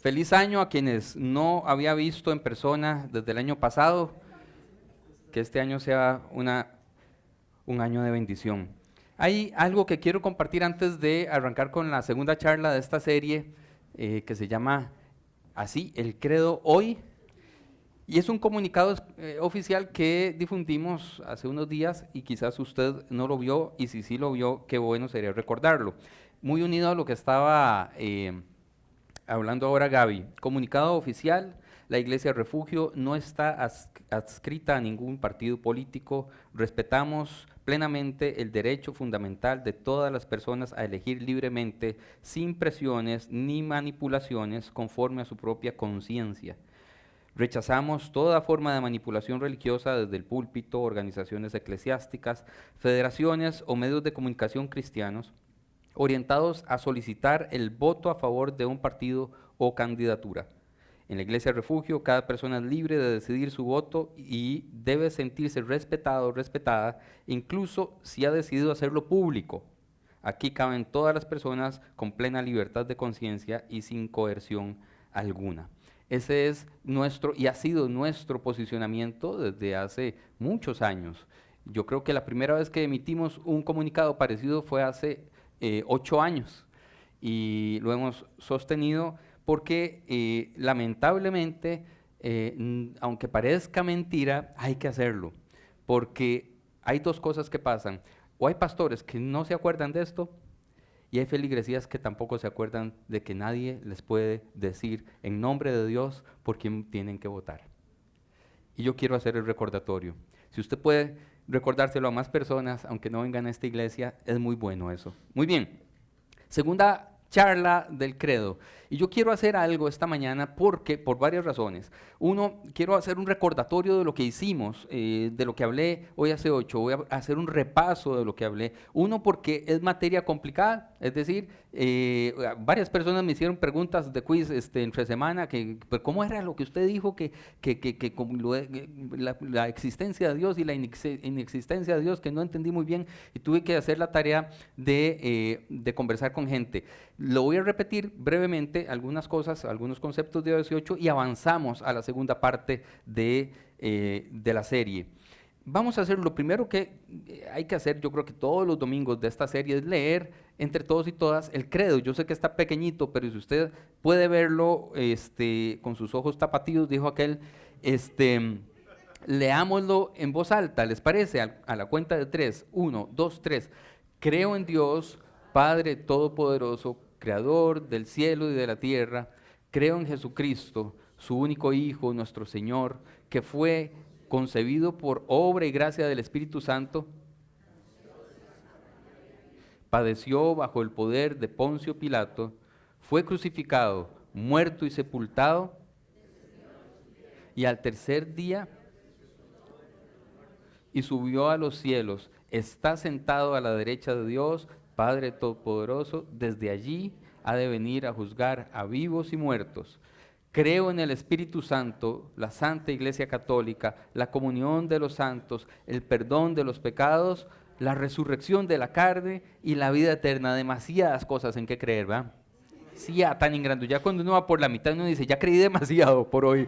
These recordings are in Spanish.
Feliz año a quienes no había visto en persona desde el año pasado. Que este año sea un año de bendición. Hay algo que quiero compartir antes de arrancar con la segunda charla de esta serie que se llama así, El Credo Hoy. Y es un comunicado oficial que difundimos hace unos días y quizás usted no lo vio, y si sí lo vio, qué bueno sería recordarlo. Muy unido a lo que estaba hablando ahora Gaby. Comunicado oficial: la Iglesia Refugio no está adscrita a ningún partido político. Respetamos plenamente el derecho fundamental de todas las personas a elegir libremente, sin presiones ni manipulaciones, conforme a su propia conciencia. Rechazamos toda forma de manipulación religiosa desde el púlpito, organizaciones eclesiásticas, federaciones o medios de comunicación cristianos orientados a solicitar el voto a favor de un partido o candidatura. En la Iglesia Refugio, cada persona es libre de decidir su voto y debe sentirse respetado o respetada, incluso si ha decidido hacerlo público. Aquí caben todas las personas con plena libertad de conciencia y sin coerción alguna. Ese es nuestro y ha sido nuestro posicionamiento desde hace muchos años. Yo creo que la primera vez que emitimos un comunicado parecido fue hace 8 años, y lo hemos sostenido porque lamentablemente, aunque parezca mentira, hay que hacerlo, porque hay dos cosas que pasan: o hay pastores que no se acuerdan de esto, y hay feligresías que tampoco se acuerdan de que nadie les puede decir en nombre de Dios por quién tienen que votar. Y yo quiero hacer el recordatorio. Si usted puede recordárselo a más personas, aunque no vengan a esta iglesia, es muy bueno eso. Muy bien, segunda charla del credo. Y yo quiero hacer algo esta mañana porque, por varias razones. Uno, quiero hacer un recordatorio de lo que hicimos, de lo que hablé hoy hace 8. Voy a hacer un repaso de lo que hablé. Uno, porque es materia complicada, es decir, varias personas me hicieron preguntas de quiz entre semana, pero ¿cómo era lo que usted dijo la existencia de Dios y la inexistencia de Dios, que no entendí muy bien, y tuve que hacer la tarea de conversar con gente? Lo voy a repetir brevemente, algunas cosas, algunos conceptos de 18, y avanzamos a la segunda parte de la serie. Vamos a hacer lo primero que hay que hacer, yo creo que todos los domingos de esta serie, es leer entre todos y todas el credo. Yo sé que está pequeñito, pero si usted puede verlo con sus ojos tapatíos, dijo aquel, leámoslo en voz alta, ¿les parece? A la cuenta de 3, 1, 2, 3. Creo en Dios, Padre Todopoderoso, Creador del cielo y de la tierra. Creo en Jesucristo, su único Hijo, nuestro Señor, que fue concebido por obra y gracia del Espíritu Santo, padeció bajo el poder de Poncio Pilato, fue crucificado, muerto y sepultado, y al tercer día y subió a los cielos, está sentado a la derecha de Dios, Padre Todopoderoso. Desde allí ha de venir a juzgar a vivos y muertos. Creo en el Espíritu Santo, la Santa Iglesia Católica, la comunión de los santos, el perdón de los pecados, la resurrección de la carne y la vida eterna. Demasiadas cosas en que creer, ¿verdad? Sí, tan ingrando. Ya cuando uno va por la mitad, uno dice, ya creí demasiado por hoy.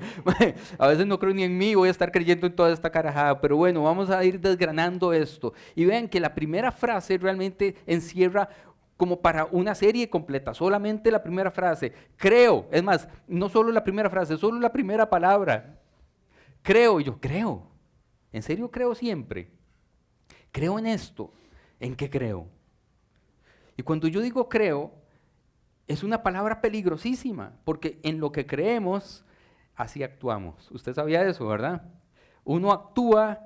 A veces no creo ni en mí, voy a estar creyendo en toda esta carajada. Pero bueno, vamos a ir desgranando esto. Y vean que la primera frase realmente encierra como para una serie completa, solamente la primera frase. Creo, es más, no solo la primera frase, solo la primera palabra. Creo, yo creo. ¿En serio creo siempre? Creo en esto. ¿En qué creo? Y cuando yo digo creo, es una palabra peligrosísima, porque en lo que creemos, así actuamos. Usted sabía eso, ¿verdad? Uno actúa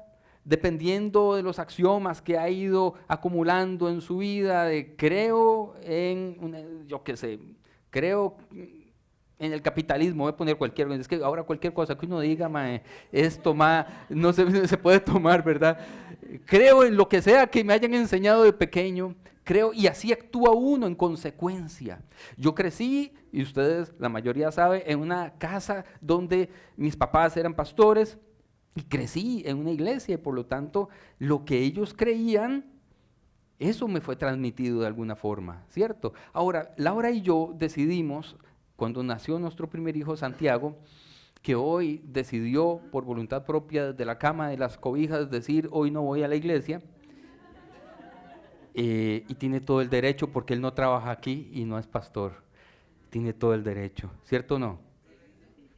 dependiendo de los axiomas que ha ido acumulando en su vida, de creo en, yo qué sé, creo en el capitalismo. Voy a poner cualquier, es que ahora cualquier cosa que uno diga, no se puede tomar, ¿verdad? Creo en lo que sea que me hayan enseñado de pequeño. Creo, y así actúa uno en consecuencia. Yo crecí, y ustedes, la mayoría sabe, en una casa donde mis papás eran pastores, y crecí en una iglesia, y por lo tanto, lo que ellos creían, eso me fue transmitido de alguna forma, ¿cierto? Ahora, Laura y yo decidimos cuando nació nuestro primer hijo, Santiago, que hoy decidió por voluntad propia desde la cama de las cobijas decir, hoy no voy a la iglesia, y tiene todo el derecho porque él no trabaja aquí y no es pastor. Tiene todo el derecho, ¿cierto o no?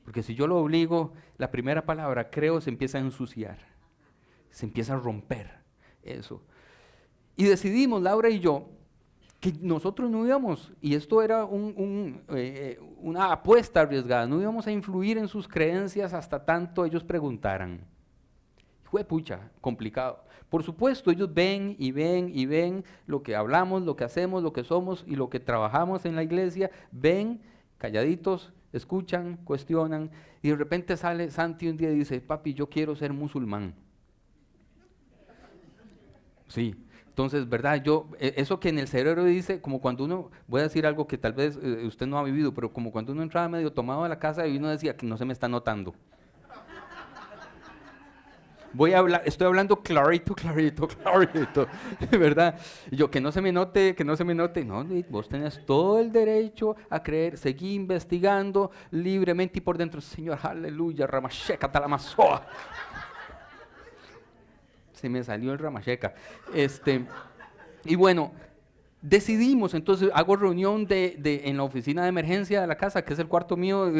Porque si yo lo obligo, la primera palabra, creo, se empieza a ensuciar, se empieza a romper eso. Y decidimos, Laura y yo, que nosotros no íbamos, y esto era una apuesta arriesgada, no íbamos a influir en sus creencias hasta tanto ellos preguntaran. Fue pucha, complicado. Por supuesto, ellos ven y ven y ven lo que hablamos, lo que hacemos, lo que somos y lo que trabajamos en la iglesia, ven, calladitos, escuchan, cuestionan, y de repente sale Santi un día y dice, papi, yo quiero ser musulmán. Sí. Entonces, ¿verdad? Eso que en el cerebro dice, como cuando uno, voy a decir algo que tal vez usted no ha vivido, pero como cuando uno entraba medio tomado a la casa y uno decía que no se me está notando. Estoy hablando clarito, ¿verdad? Y yo, que no se me note, no, vos tenés todo el derecho a creer, seguí investigando libremente y por dentro, Señor, aleluya, Ramasheca, Talamazoa. Se me salió el Ramasheca. Y bueno, decidimos, entonces hago reunión en la oficina de emergencia de la casa, que es el cuarto mío,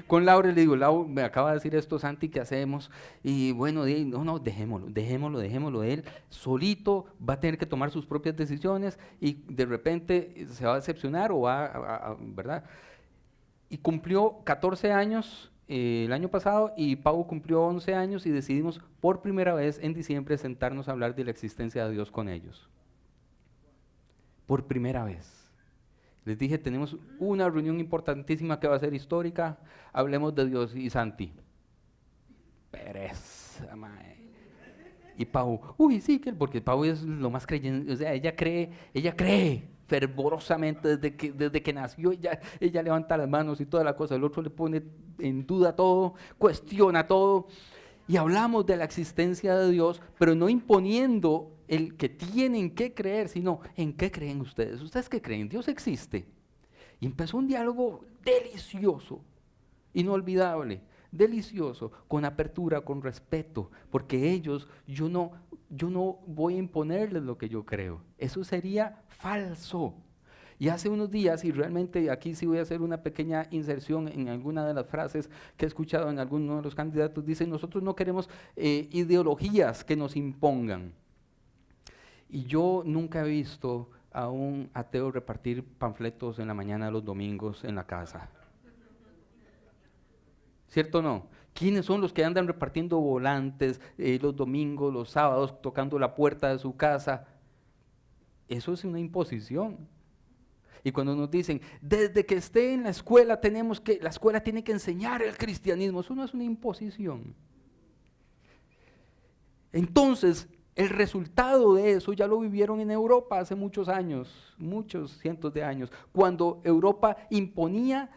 con Laura, y le digo, Laura, me acaba de decir esto Santi, ¿qué hacemos? Y bueno, no, dejémoslo, él solito va a tener que tomar sus propias decisiones y de repente se va a decepcionar o ¿verdad? Y cumplió 14 años el año pasado y Pau cumplió 11 años y decidimos por primera vez en diciembre sentarnos a hablar de la existencia de Dios con ellos. Por primera vez. Les dije, tenemos una reunión importantísima que va a ser histórica, hablemos de Dios y Santi. Pereza, mae. Y Pau, sí, porque Pau es lo más creyente, o sea, ella cree fervorosamente desde que nació, ella levanta las manos y toda la cosa, el otro le pone en duda todo, cuestiona todo. Y hablamos de la existencia de Dios, pero no imponiendo el que tienen que creer, sino en qué creen ustedes. ¿Ustedes qué creen? ¿Dios existe? Y empezó un diálogo delicioso, inolvidable, delicioso, con apertura, con respeto, porque ellos, yo no voy a imponerles lo que yo creo. Eso sería falso. Y hace unos días, y realmente aquí sí voy a hacer una pequeña inserción en alguna de las frases que he escuchado en alguno de los candidatos, dicen, nosotros no queremos ideologías que nos impongan. Y yo nunca he visto a un ateo repartir panfletos en la mañana de los domingos en la casa. ¿Cierto o no? ¿Quiénes son los que andan repartiendo volantes los domingos, los sábados, tocando la puerta de su casa? Eso es una imposición. Y cuando nos dicen, desde que esté en la escuela la escuela tiene que enseñar el cristianismo, eso no es una imposición. Entonces, el resultado de eso ya lo vivieron en Europa hace muchos años, muchos cientos de años, cuando Europa imponía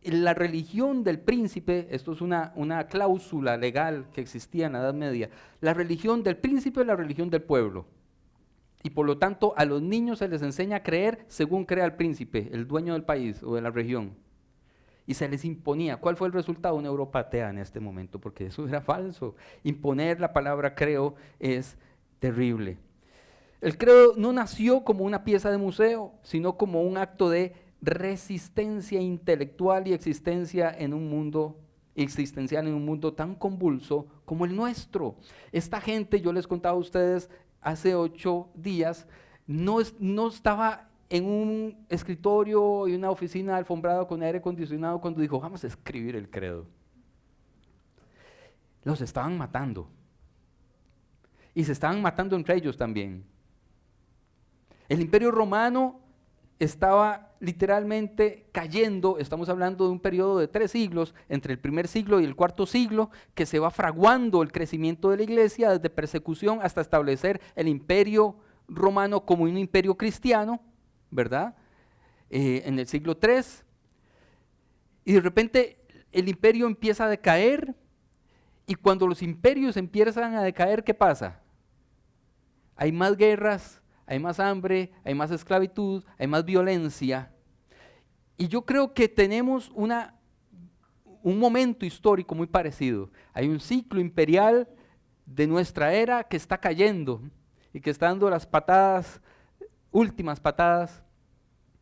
la religión del príncipe. Esto es una cláusula legal que existía en la Edad Media, la religión del príncipe es la religión del pueblo. Y por lo tanto a los niños se les enseña a creer según crea el príncipe, el dueño del país o de la región. Y se les imponía. ¿Cuál fue el resultado? Una Europa atea en este momento, porque eso era falso. Imponer la palabra creo es terrible. El credo no nació como una pieza de museo, sino como un acto de resistencia intelectual y existencial en un mundo tan convulso como el nuestro. Esta gente, yo les contaba a ustedes hace 8 días, no estaba en un escritorio y una oficina alfombrada con aire acondicionado cuando dijo, vamos a escribir el credo. Los estaban matando. Y se estaban matando entre ellos también. El Imperio Romano estaba literalmente cayendo. Estamos hablando de un periodo de 3 siglos, entre el primer siglo y el cuarto siglo, que se va fraguando el crecimiento de la iglesia desde persecución hasta establecer el Imperio Romano como un imperio cristiano, ¿verdad? En el siglo III. Y de repente el imperio empieza a decaer, y cuando los imperios empiezan a decaer, ¿qué pasa? Hay más guerras, hay más hambre, hay más esclavitud, hay más violencia. Y yo creo que tenemos un momento histórico muy parecido. Hay un ciclo imperial de nuestra era que está cayendo y que está dando las patadas, últimas patadas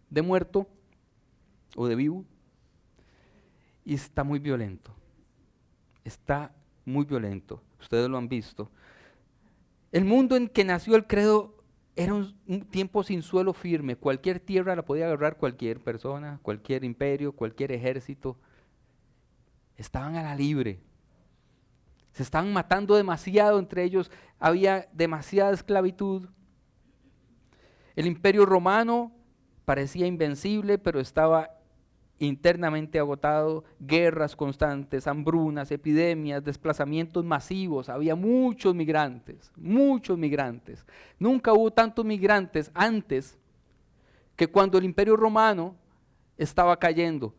de muerto o de vivo, y está muy violento. Está muy violento. Ustedes lo han visto. El mundo en que nació el credo era un tiempo sin suelo firme. Cualquier tierra la podía agarrar cualquier persona, cualquier imperio, cualquier ejército. Estaban a la libre. Se estaban matando demasiado entre ellos. Había demasiada esclavitud. El imperio romano parecía invencible, pero estaba internamente agotado, guerras constantes, hambrunas, epidemias, desplazamientos masivos, había muchos migrantes, muchos migrantes. Nunca hubo tantos migrantes antes que cuando el Imperio Romano estaba cayendo,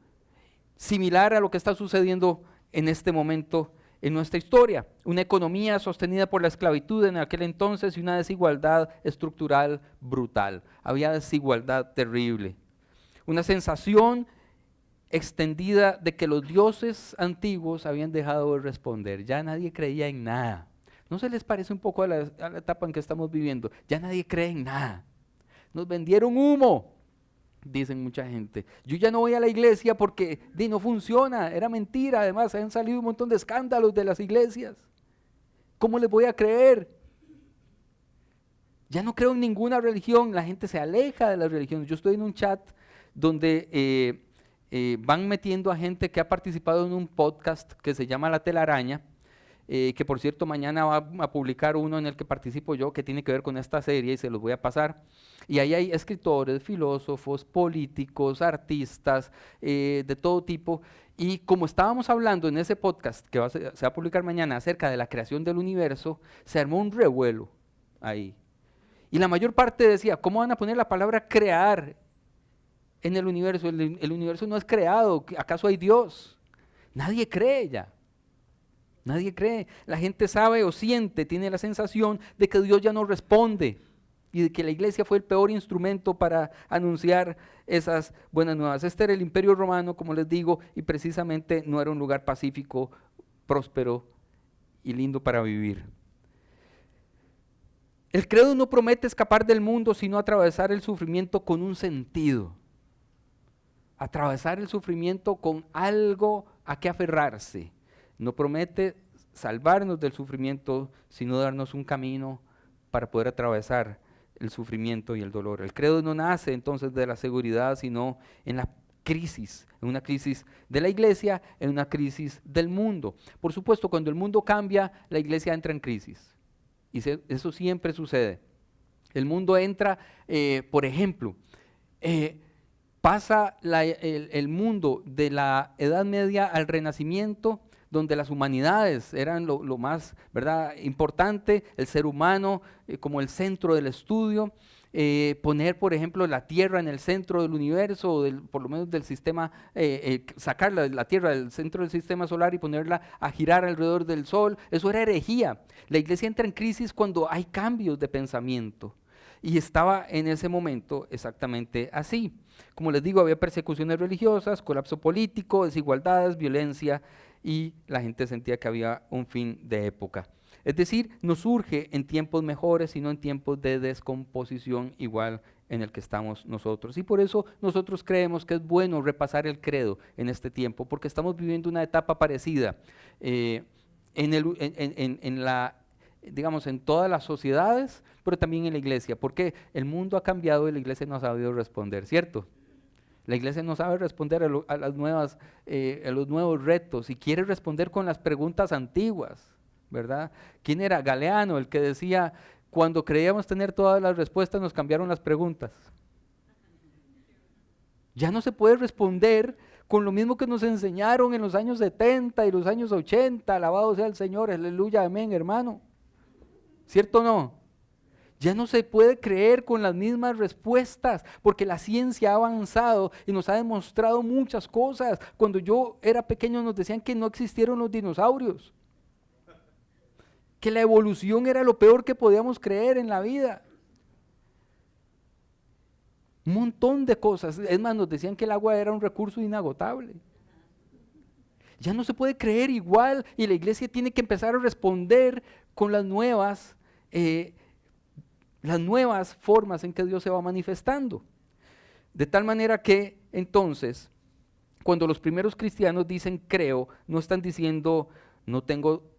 similar a lo que está sucediendo en este momento en nuestra historia. Una economía sostenida por la esclavitud en aquel entonces y una desigualdad estructural brutal. Había desigualdad terrible. Una sensación extendida de que los dioses antiguos habían dejado de responder. Ya nadie creía en nada. ¿No se les parece un poco a la etapa en que estamos viviendo? Ya nadie cree en nada. Nos vendieron humo, dicen mucha gente. Yo ya no voy a la iglesia porque no funciona, era mentira. Además, han salido un montón de escándalos de las iglesias. ¿Cómo les voy a creer? Ya no creo en ninguna religión. La gente se aleja de las religiones. Yo estoy en un chat donde van metiendo a gente que ha participado en un podcast que se llama La Telaraña, que por cierto mañana va a publicar uno en el que participo yo, que tiene que ver con esta serie y se los voy a pasar. Y ahí hay escritores, filósofos, políticos, artistas, de todo tipo. Y como estábamos hablando en ese podcast que se va a publicar mañana acerca de la creación del universo, se armó un revuelo ahí. Y la mayor parte decía, ¿cómo van a poner la palabra crear en el universo? El universo no es creado. ¿Acaso hay Dios? Nadie cree ya. Nadie cree. La gente sabe o siente, tiene la sensación de que Dios ya no responde y de que la iglesia fue el peor instrumento para anunciar esas buenas nuevas. Este era el Imperio Romano, como les digo, y precisamente no era un lugar pacífico, próspero y lindo para vivir. El credo no promete escapar del mundo, sino atravesar el sufrimiento con un sentido. Atravesar el sufrimiento con algo a que aferrarse. No promete salvarnos del sufrimiento, sino darnos un camino para poder atravesar el sufrimiento y el dolor. El credo no nace entonces de la seguridad, sino en la crisis, en una crisis de la iglesia, en una crisis del mundo. Por supuesto, cuando el mundo cambia, la iglesia entra en crisis. Y eso siempre sucede. El mundo entra, por ejemplo, pasa el mundo de la Edad Media al Renacimiento, donde las humanidades eran lo más, ¿verdad?, importante, el ser humano como el centro del estudio, poner, por ejemplo, la Tierra en el centro del universo, o por lo menos del sistema, sacar la Tierra del centro del sistema solar y ponerla a girar alrededor del Sol. Eso era herejía. La iglesia entra en crisis cuando hay cambios de pensamiento. Y estaba en ese momento exactamente así. Como les digo, había persecuciones religiosas, colapso político, desigualdades, violencia, y la gente sentía que había un fin de época. Es decir, no surge en tiempos mejores, sino en tiempos de descomposición igual en el que estamos nosotros. Y por eso nosotros creemos que es bueno repasar el credo en este tiempo, porque estamos viviendo una etapa parecida digamos, en todas las sociedades, pero también en la iglesia, porque el mundo ha cambiado y la iglesia no ha sabido responder, ¿cierto? La iglesia no sabe responder a los nuevos retos y quiere responder con las preguntas antiguas, ¿verdad? ¿Quién era? Galeano, el que decía, cuando creíamos tener todas las respuestas nos cambiaron las preguntas. Ya no se puede responder con lo mismo que nos enseñaron en los años 70 y los años 80, alabado sea el Señor, aleluya, amén, hermano. ¿Cierto o no? Ya no se puede creer con las mismas respuestas, porque la ciencia ha avanzado y nos ha demostrado muchas cosas. Cuando yo era pequeño nos decían que no existieron los dinosaurios, que la evolución era lo peor que podíamos creer en la vida. Un montón de cosas. Es más, nos decían que el agua era un recurso inagotable. Ya no se puede creer igual y la iglesia tiene que empezar a responder con las nuevas formas en que Dios se va manifestando. De tal manera que entonces, cuando los primeros cristianos dicen creo, no están diciendo no tengo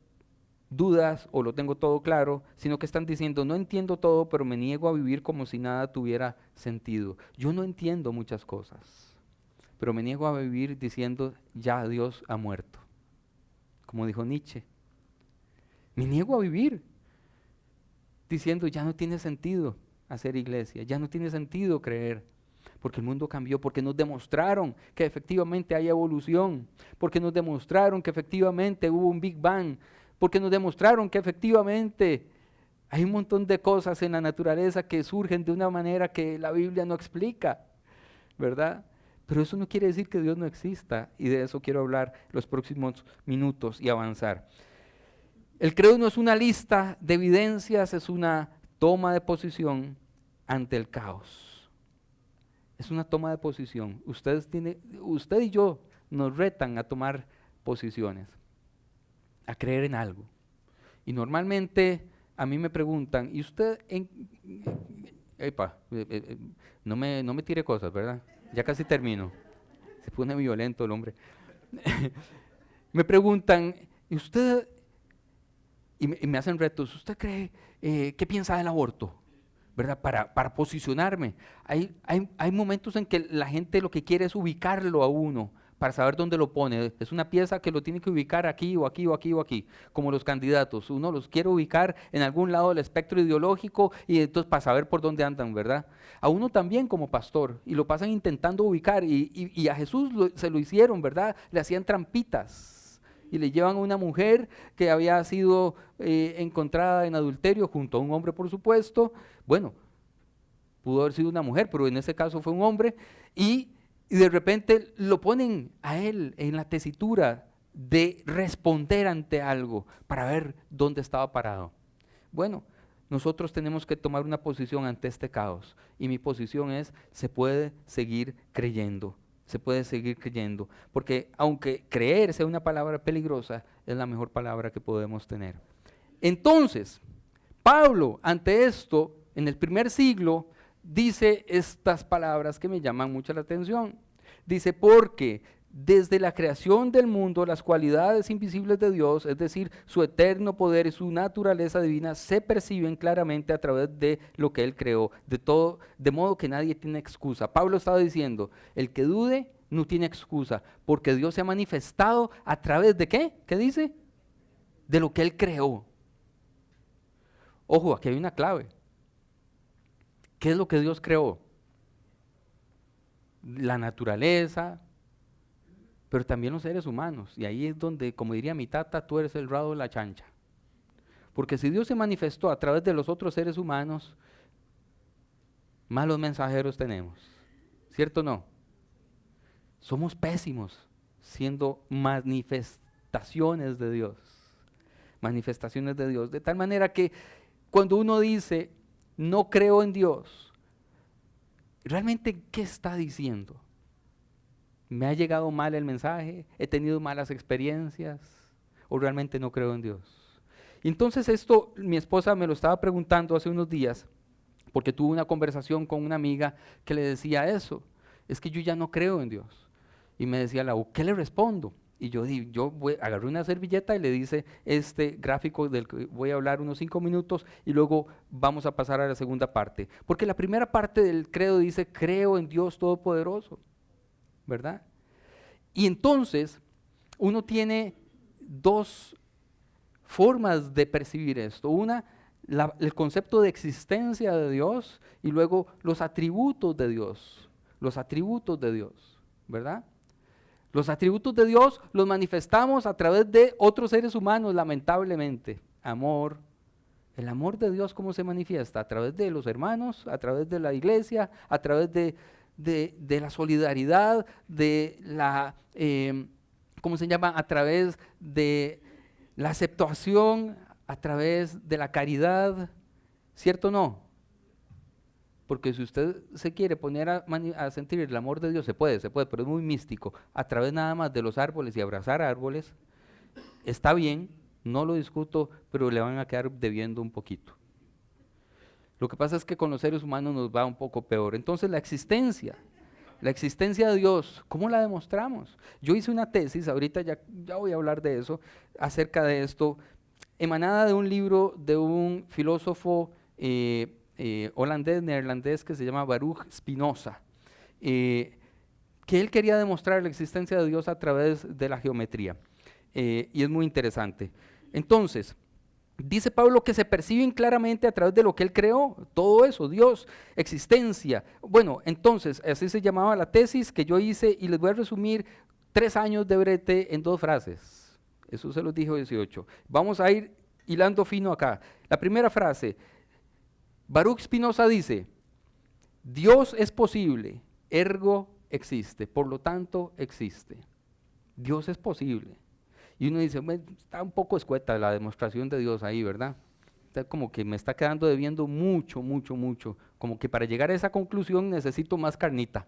dudas o lo tengo todo claro, sino que están diciendo no entiendo todo, pero me niego a vivir como si nada tuviera sentido. Yo no entiendo muchas cosas, pero me niego a vivir diciendo ya Dios ha muerto. Como dijo Nietzsche, me niego a vivir diciendo ya no tiene sentido hacer iglesia, ya no tiene sentido creer, porque el mundo cambió, porque nos demostraron que efectivamente hay evolución, porque nos demostraron que efectivamente hubo un Big Bang, porque nos demostraron que efectivamente hay un montón de cosas en la naturaleza que surgen de una manera que la Biblia no explica, ¿verdad? Pero eso no quiere decir que Dios no exista, y de eso quiero hablar los próximos minutos y avanzar. El credo no es una lista de evidencias, es una toma de posición ante el caos. Es una toma de posición. Usted y yo nos retan a tomar posiciones, a creer en algo. Y normalmente a mí me preguntan, ¿y usted no me tire cosas, ¿verdad? Ya casi termino. Se pone violento el hombre. Me preguntan, ¿y usted? Y me hacen retos. ¿Usted cree, qué piensa del aborto? ¿Verdad? Para posicionarme. Hay momentos en que la gente lo que quiere es ubicarlo a uno para saber dónde lo pone. Es una pieza que lo tiene que ubicar aquí o aquí o aquí o aquí, como los candidatos. Uno los quiere ubicar en algún lado del espectro ideológico y entonces para saber por dónde andan, ¿verdad? A uno también como pastor, y lo pasan intentando ubicar, y a Jesús se lo hicieron, ¿verdad? Le hacían trampitas y le llevan a una mujer que había sido encontrada en adulterio junto a un hombre, por supuesto. Bueno, pudo haber sido una mujer, pero en ese caso fue un hombre, y de repente lo ponen a él en la tesitura de responder ante algo para ver dónde estaba parado. Bueno, nosotros tenemos que tomar una posición ante este caos, y mi posición es, se puede seguir creyendo. Se puede seguir creyendo, porque aunque creer sea una palabra peligrosa, es la mejor palabra que podemos tener. Entonces, Pablo, ante esto, en el primer siglo, dice estas palabras que me llaman mucho la atención. Dice, porque desde la creación del mundo, las cualidades invisibles de Dios, es decir, su eterno poder y su naturaleza divina, se perciben claramente a través de lo que Él creó, de modo que nadie tiene excusa. Pablo estaba diciendo, el que dude no tiene excusa, porque Dios se ha manifestado a través de ¿qué? ¿Qué dice? De lo que Él creó. Ojo, aquí hay una clave. ¿Qué es lo que Dios creó? La naturaleza, pero también los seres humanos. Y ahí es donde, como diría mi tata, tú eres el rabo de la chancha. Porque si Dios se manifestó a través de los otros seres humanos, malos mensajeros tenemos. ¿Cierto o no? Somos pésimos siendo manifestaciones de Dios. Manifestaciones de Dios. De tal manera que cuando uno dice, no creo en Dios, ¿realmente qué está diciendo? ¿Me ha llegado mal el mensaje? ¿He tenido malas experiencias? ¿O realmente no creo en Dios? Y entonces esto, mi esposa me lo estaba preguntando hace unos días, porque tuve una conversación con una amiga que le decía eso, es que yo ya no creo en Dios. Y me decía, ¿qué le respondo? Y yo agarré una servilleta y le dice este gráfico del que voy a hablar unos 5 minutos y luego vamos a pasar a la segunda parte. Porque la primera parte del credo dice, creo en Dios Todopoderoso, ¿verdad? Y entonces uno tiene dos formas de percibir esto. Una, el concepto de existencia de Dios, y luego los atributos de Dios. Los atributos de Dios, ¿verdad? Los atributos de Dios los manifestamos a través de otros seres humanos, lamentablemente. Amor. El amor de Dios, ¿cómo se manifiesta? A través de los hermanos, a través de la iglesia, a través de la solidaridad, de la, ¿cómo se llama? A través de la aceptación, a través de la caridad. ¿Cierto o no? Porque si usted se quiere poner a sentir el amor de Dios, se puede, pero es muy místico, a través nada más de los árboles y abrazar árboles, está bien, no lo discuto, pero le van a quedar debiendo un poquito. Lo que pasa es que con los seres humanos nos va un poco peor. Entonces la existencia de Dios, ¿cómo la demostramos? Yo hice una tesis, ahorita ya voy a hablar de eso, acerca de esto, emanada de un libro de un filósofo neerlandés, que se llama Baruch Spinoza, que él quería demostrar la existencia de Dios a través de la geometría, y es muy interesante. Entonces, dice Pablo que se perciben claramente a través de lo que él creó, todo eso, Dios, existencia. Bueno, entonces, así se llamaba la tesis que yo hice, y les voy a resumir 3 años de brete en 2 frases. Eso se los dijo 18. Vamos a ir hilando fino acá. La primera frase, Baruch Spinoza dice, Dios es posible, ergo existe, por lo tanto existe. Dios es posible. Y uno dice, bueno, está un poco escueta la demostración de Dios ahí, ¿verdad? Está como que me está quedando debiendo mucho, como que para llegar a esa conclusión necesito más carnita.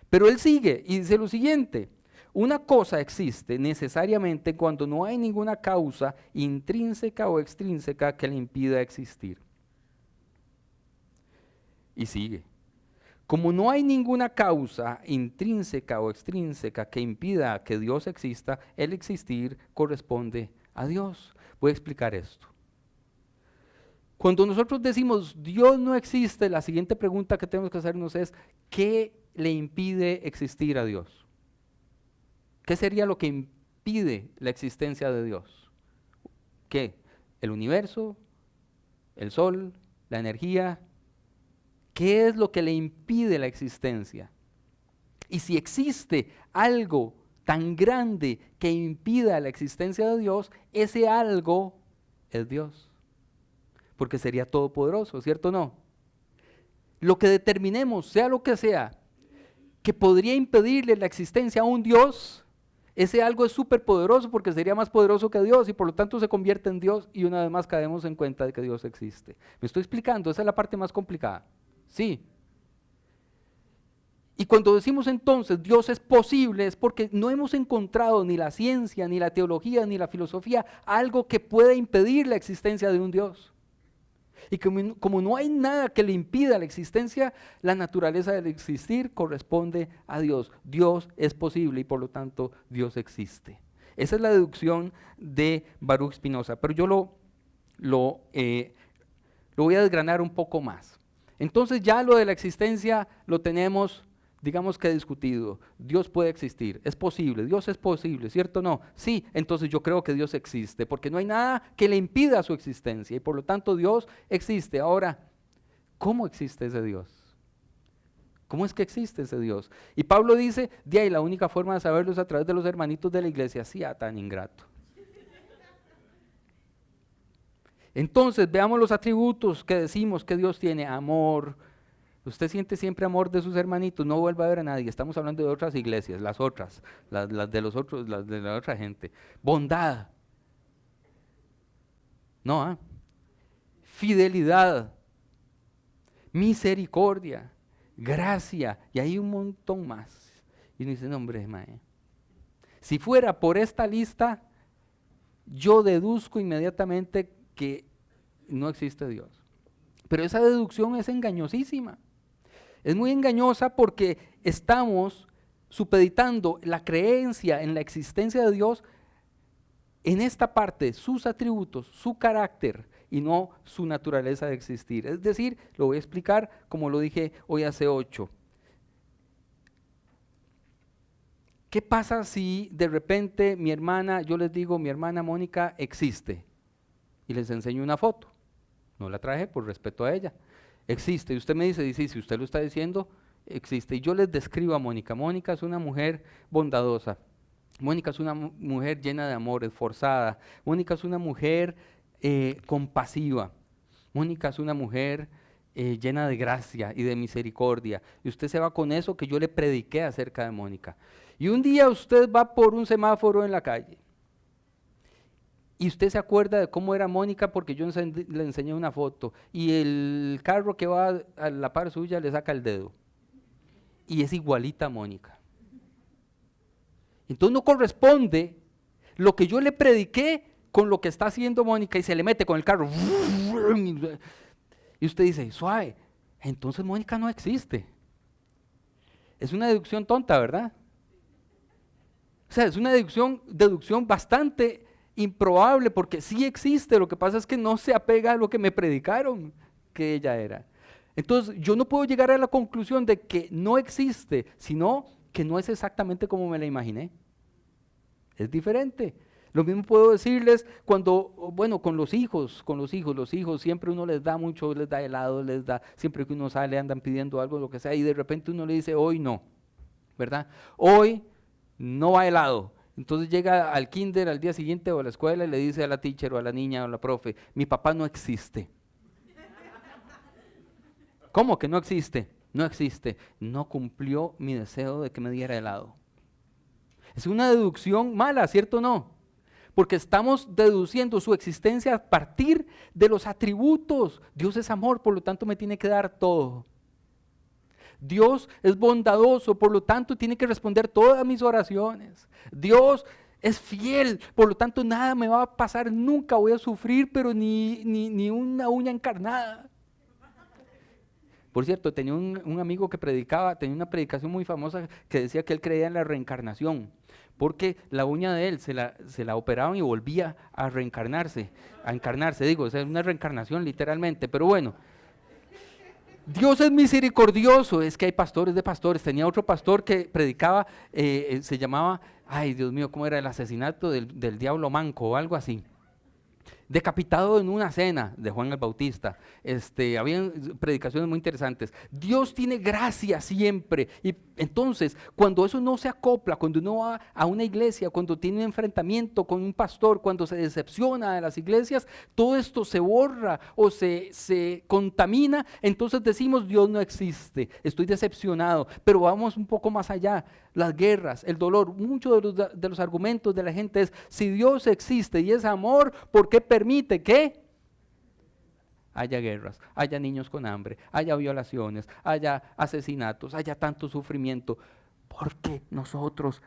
Pero él sigue y dice lo siguiente, una cosa existe necesariamente cuando no hay ninguna causa intrínseca o extrínseca que le impida existir. Y sigue. Como no hay ninguna causa intrínseca o extrínseca que impida que Dios exista, el existir corresponde a Dios. Voy a explicar esto. Cuando nosotros decimos Dios no existe, la siguiente pregunta que tenemos que hacernos es, ¿qué le impide existir a Dios? ¿Qué sería lo que impide la existencia de Dios? ¿Qué? ¿El universo? ¿El sol? ¿La energía? ¿Qué es lo que le impide la existencia? Y si existe algo tan grande que impida la existencia de Dios, ese algo es Dios. Porque sería todopoderoso, ¿cierto o no? Lo que determinemos, sea lo que sea, que podría impedirle la existencia a un Dios, ese algo es súper poderoso porque sería más poderoso que Dios y por lo tanto se convierte en Dios, y una vez más caemos en cuenta de que Dios existe. ¿Me estoy explicando? Esa es la parte más complicada. Sí. Y cuando decimos entonces Dios es posible, es porque no hemos encontrado ni la ciencia, ni la teología, ni la filosofía algo que pueda impedir la existencia de un Dios. Y como no hay nada que le impida la existencia, la naturaleza del existir corresponde a Dios. Dios es posible y por lo tanto Dios existe. Esa es la deducción de Baruch Spinoza, pero yo lo voy a desgranar un poco más. Entonces ya lo de la existencia lo tenemos, digamos que discutido. Dios puede existir, es posible, Dios es posible, ¿cierto o no? Sí, entonces yo creo que Dios existe, porque no hay nada que le impida su existencia y por lo tanto Dios existe. Ahora, ¿cómo existe ese Dios? ¿Cómo es que existe ese Dios? Y Pablo dice, de ahí la única forma de saberlo es a través de los hermanitos de la iglesia. Sí, tan ingrato. Entonces, veamos los atributos que decimos que Dios tiene. Amor. Usted siente siempre amor de sus hermanitos, no vuelva a ver a nadie. Estamos hablando de otras iglesias, las otras, las de los otros, las de la otra gente. Bondad. No, fidelidad. Misericordia. Gracia. Y hay un montón más. Y uno dice, no, hombre, mae. Si fuera por esta lista, yo deduzco inmediatamente que no existe Dios. Pero esa deducción es engañosísima. Es muy engañosa porque estamos supeditando la creencia en la existencia de Dios en esta parte, sus atributos, su carácter y no su naturaleza de existir. Es decir, lo voy a explicar como lo dije hoy hace 8. ¿Qué pasa si de repente yo les digo, mi hermana Mónica existe? Y les enseño una foto. No la traje por respeto a ella. Existe. Y usted me dice, si usted lo está diciendo, existe. Y yo les describo a Mónica. Mónica es una mujer bondadosa. Mónica es una mujer llena de amor, esforzada. Mónica es una mujer compasiva. Mónica es una mujer llena de gracia y de misericordia. Y usted se va con eso que yo le prediqué acerca de Mónica. Y un día usted va por un semáforo en la calle Y usted se acuerda de cómo era Mónica porque yo le enseñé una foto. Y el carro que va a la par suya le saca el dedo. Y es igualita a Mónica. Entonces no corresponde lo que yo le prediqué con lo que está haciendo Mónica y se le mete con el carro. Y usted dice, suave, entonces Mónica no existe. Es una deducción tonta, ¿verdad? O sea, es una deducción bastante improbable porque sí existe, lo que pasa es que no se apega a lo que me predicaron que ella era. Entonces yo no puedo llegar a la conclusión de que no existe, sino que no es exactamente como me la imaginé. Es diferente. Lo mismo puedo decirles cuando, bueno, los hijos siempre uno les da mucho, les da helado, siempre que uno sale andan pidiendo algo, lo que sea, y de repente uno le dice, hoy no, ¿verdad? Hoy no va helado. Entonces llega al kinder al día siguiente o a la escuela y le dice a la teacher o a la niña o a la profe, mi papá no existe. ¿Cómo que no existe? No existe. No cumplió mi deseo de que me diera helado. Es una deducción mala, ¿cierto o no? Porque estamos deduciendo su existencia a partir de los atributos. Dios es amor, por lo tanto me tiene que dar todo. Dios es bondadoso, por lo tanto tiene que responder todas mis oraciones. Dios es fiel, por lo tanto nada me va a pasar nunca, voy a sufrir, pero ni una uña encarnada. Por cierto, tenía un amigo que predicaba, tenía una predicación muy famosa que decía que él creía en la reencarnación, porque la uña de él se la operaban y volvía a reencarnarse, a encarnarse, digo, o sea, una reencarnación literalmente, pero bueno. Dios es misericordioso, es que hay pastores de pastores. Tenía otro pastor que predicaba, se llamaba, ay Dios mío, ¿cómo era? El asesinato del diablo manco o algo así. Decapitado en una cena de Juan el Bautista. Habían predicaciones muy interesantes. Dios tiene gracia siempre. Y entonces, cuando eso no se acopla, cuando uno va a una iglesia, cuando tiene un enfrentamiento con un pastor, cuando se decepciona de las iglesias, todo esto se borra o se contamina. Entonces decimos, Dios no existe, estoy decepcionado. Pero vamos un poco más allá. Las guerras, el dolor, muchos de los argumentos de la gente es, si Dios existe y es amor, ¿por qué permite que haya guerras, haya niños con hambre, haya violaciones, haya asesinatos, haya tanto sufrimiento? Porque nosotros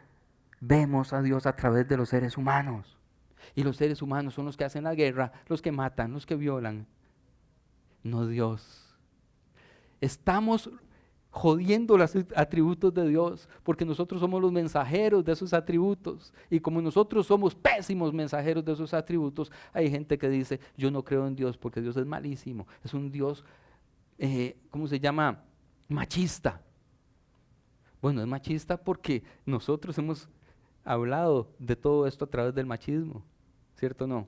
vemos a Dios a través de los seres humanos. Y los seres humanos son los que hacen la guerra, los que matan, los que violan. No Dios. Estamos jodiendo los atributos de Dios, porque nosotros somos los mensajeros de esos atributos, y como nosotros somos pésimos mensajeros de esos atributos, hay gente que dice, yo no creo en Dios porque Dios es malísimo, es un Dios, ¿cómo se llama? Machista. Bueno, es machista porque nosotros hemos hablado de todo esto a través del machismo, ¿cierto o no?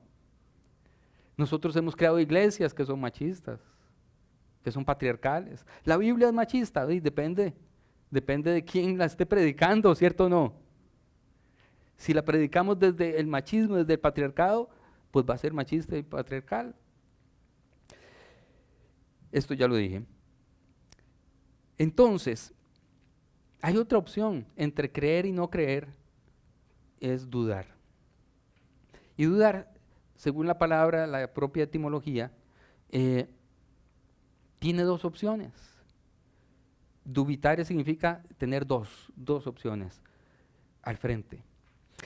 Nosotros hemos creado iglesias que son machistas, que son patriarcales. La Biblia es machista, depende de quién la esté predicando, ¿cierto o no? Si la predicamos desde el machismo, desde el patriarcado, pues va a ser machista y patriarcal. Esto ya lo dije. Entonces, hay otra opción entre creer y no creer, es dudar. Y dudar, según la palabra, la propia etimología, tiene dos opciones. Dubitare significa tener dos opciones al frente.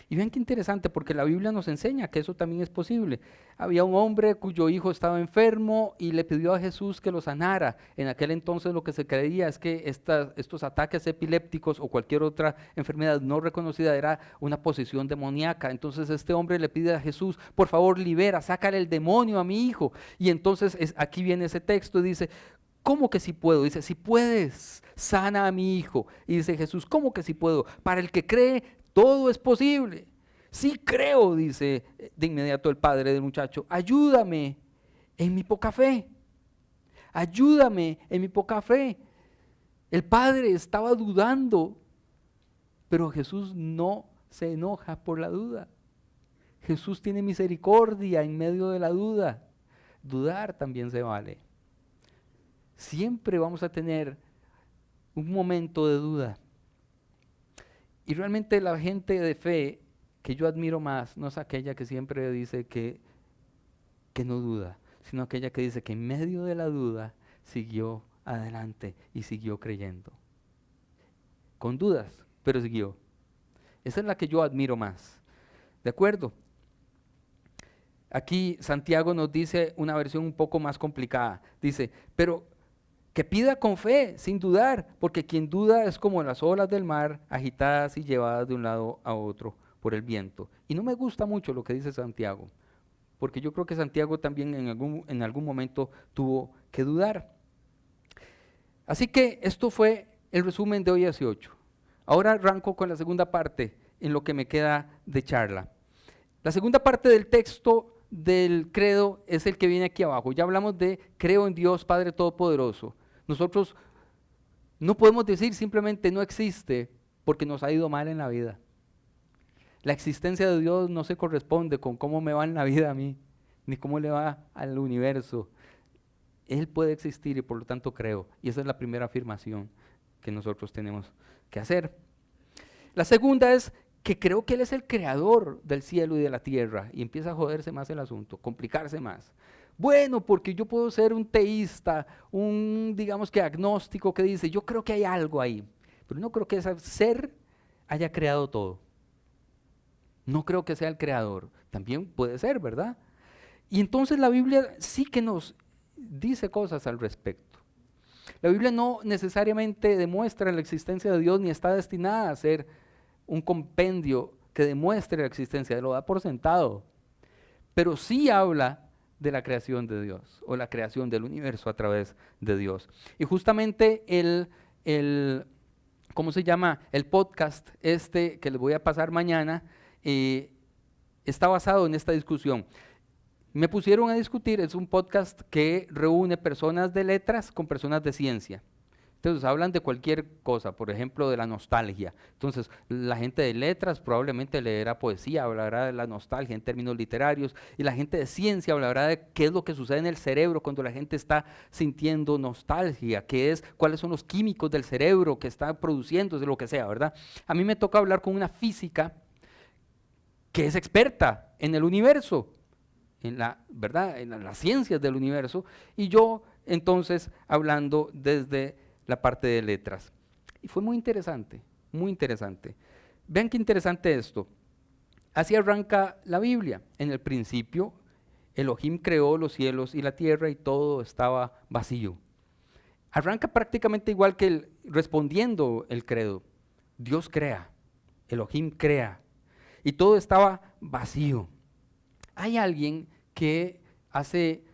Y vean qué interesante, porque la Biblia nos enseña que eso también es posible. Había un hombre cuyo hijo estaba enfermo y le pidió a Jesús que lo sanara. En aquel entonces lo que se creía es que estos ataques epilépticos o cualquier otra enfermedad no reconocida era una posesión demoníaca. Entonces este hombre le pide a Jesús, por favor libera, sácale el demonio a mi hijo. Y entonces aquí viene ese texto y dice, ¿cómo que sí puedo? Dice, si puedes, sana a mi hijo. Y dice Jesús, ¿cómo que sí puedo? Para el que cree, todo es posible. Sí creo, dice de inmediato el padre del muchacho, ayúdame en mi poca fe. Ayúdame en mi poca fe. El padre estaba dudando, pero Jesús no se enoja por la duda. Jesús tiene misericordia en medio de la duda. Dudar también se vale. Siempre vamos a tener un momento de duda. Y realmente la gente de fe que yo admiro más no es aquella que siempre dice que no duda, sino aquella que dice que en medio de la duda siguió adelante y siguió creyendo. Con dudas, pero siguió. Esa es la que yo admiro más. ¿De acuerdo? Aquí Santiago nos dice una versión un poco más complicada. Dice, pero que pida con fe, sin dudar, porque quien duda es como las olas del mar, agitadas y llevadas de un lado a otro por el viento. Y no me gusta mucho lo que dice Santiago, porque yo creo que Santiago también en algún momento tuvo que dudar. Así que esto fue el resumen de hoy 18. Ahora arranco con la segunda parte en lo que me queda de charla. La segunda parte del texto del credo es el que viene aquí abajo. Ya hablamos de creo en Dios Padre Todopoderoso. Nosotros no podemos decir simplemente no existe porque nos ha ido mal en la vida. La existencia de Dios no se corresponde con cómo me va en la vida a mí, ni cómo le va al universo. Él puede existir y por lo tanto creo. Y esa es la primera afirmación que nosotros tenemos que hacer. La segunda es que creo que Él es el creador del cielo y de la tierra. Y empieza a joderse más el asunto, complicarse más. Bueno, porque yo puedo ser un teísta, digamos que agnóstico que dice, yo creo que hay algo ahí. Pero no creo que ese ser haya creado todo. No creo que sea el creador. También puede ser, ¿verdad? Y entonces la Biblia sí que nos dice cosas al respecto. La Biblia no necesariamente demuestra la existencia de Dios ni está destinada a ser un compendio que demuestre la existencia, lo da por sentado, pero sí habla de la creación de Dios o la creación del universo a través de Dios. Y justamente ¿cómo se llama? El podcast que les voy a pasar mañana está basado en esta discusión. Me pusieron a discutir, es un podcast que reúne personas de letras con personas de ciencia. Entonces hablan de cualquier cosa, por ejemplo de la nostalgia. Entonces la gente de letras probablemente leerá poesía, hablará de la nostalgia en términos literarios, y la gente de ciencia hablará de qué es lo que sucede en el cerebro cuando la gente está sintiendo nostalgia, cuáles son los químicos del cerebro que está produciendo, de lo que sea, ¿verdad? A mí me toca hablar con una física que es experta en el universo, ¿verdad? En las ciencias del universo, y yo entonces hablando desde la parte de letras. Y fue muy interesante, muy interesante. Vean qué interesante esto. Así arranca la Biblia. En el principio, Elohim creó los cielos y la tierra y todo estaba vacío. Arranca prácticamente igual que respondiendo el credo. Dios crea, Elohim crea, y todo estaba vacío. Hay alguien que hace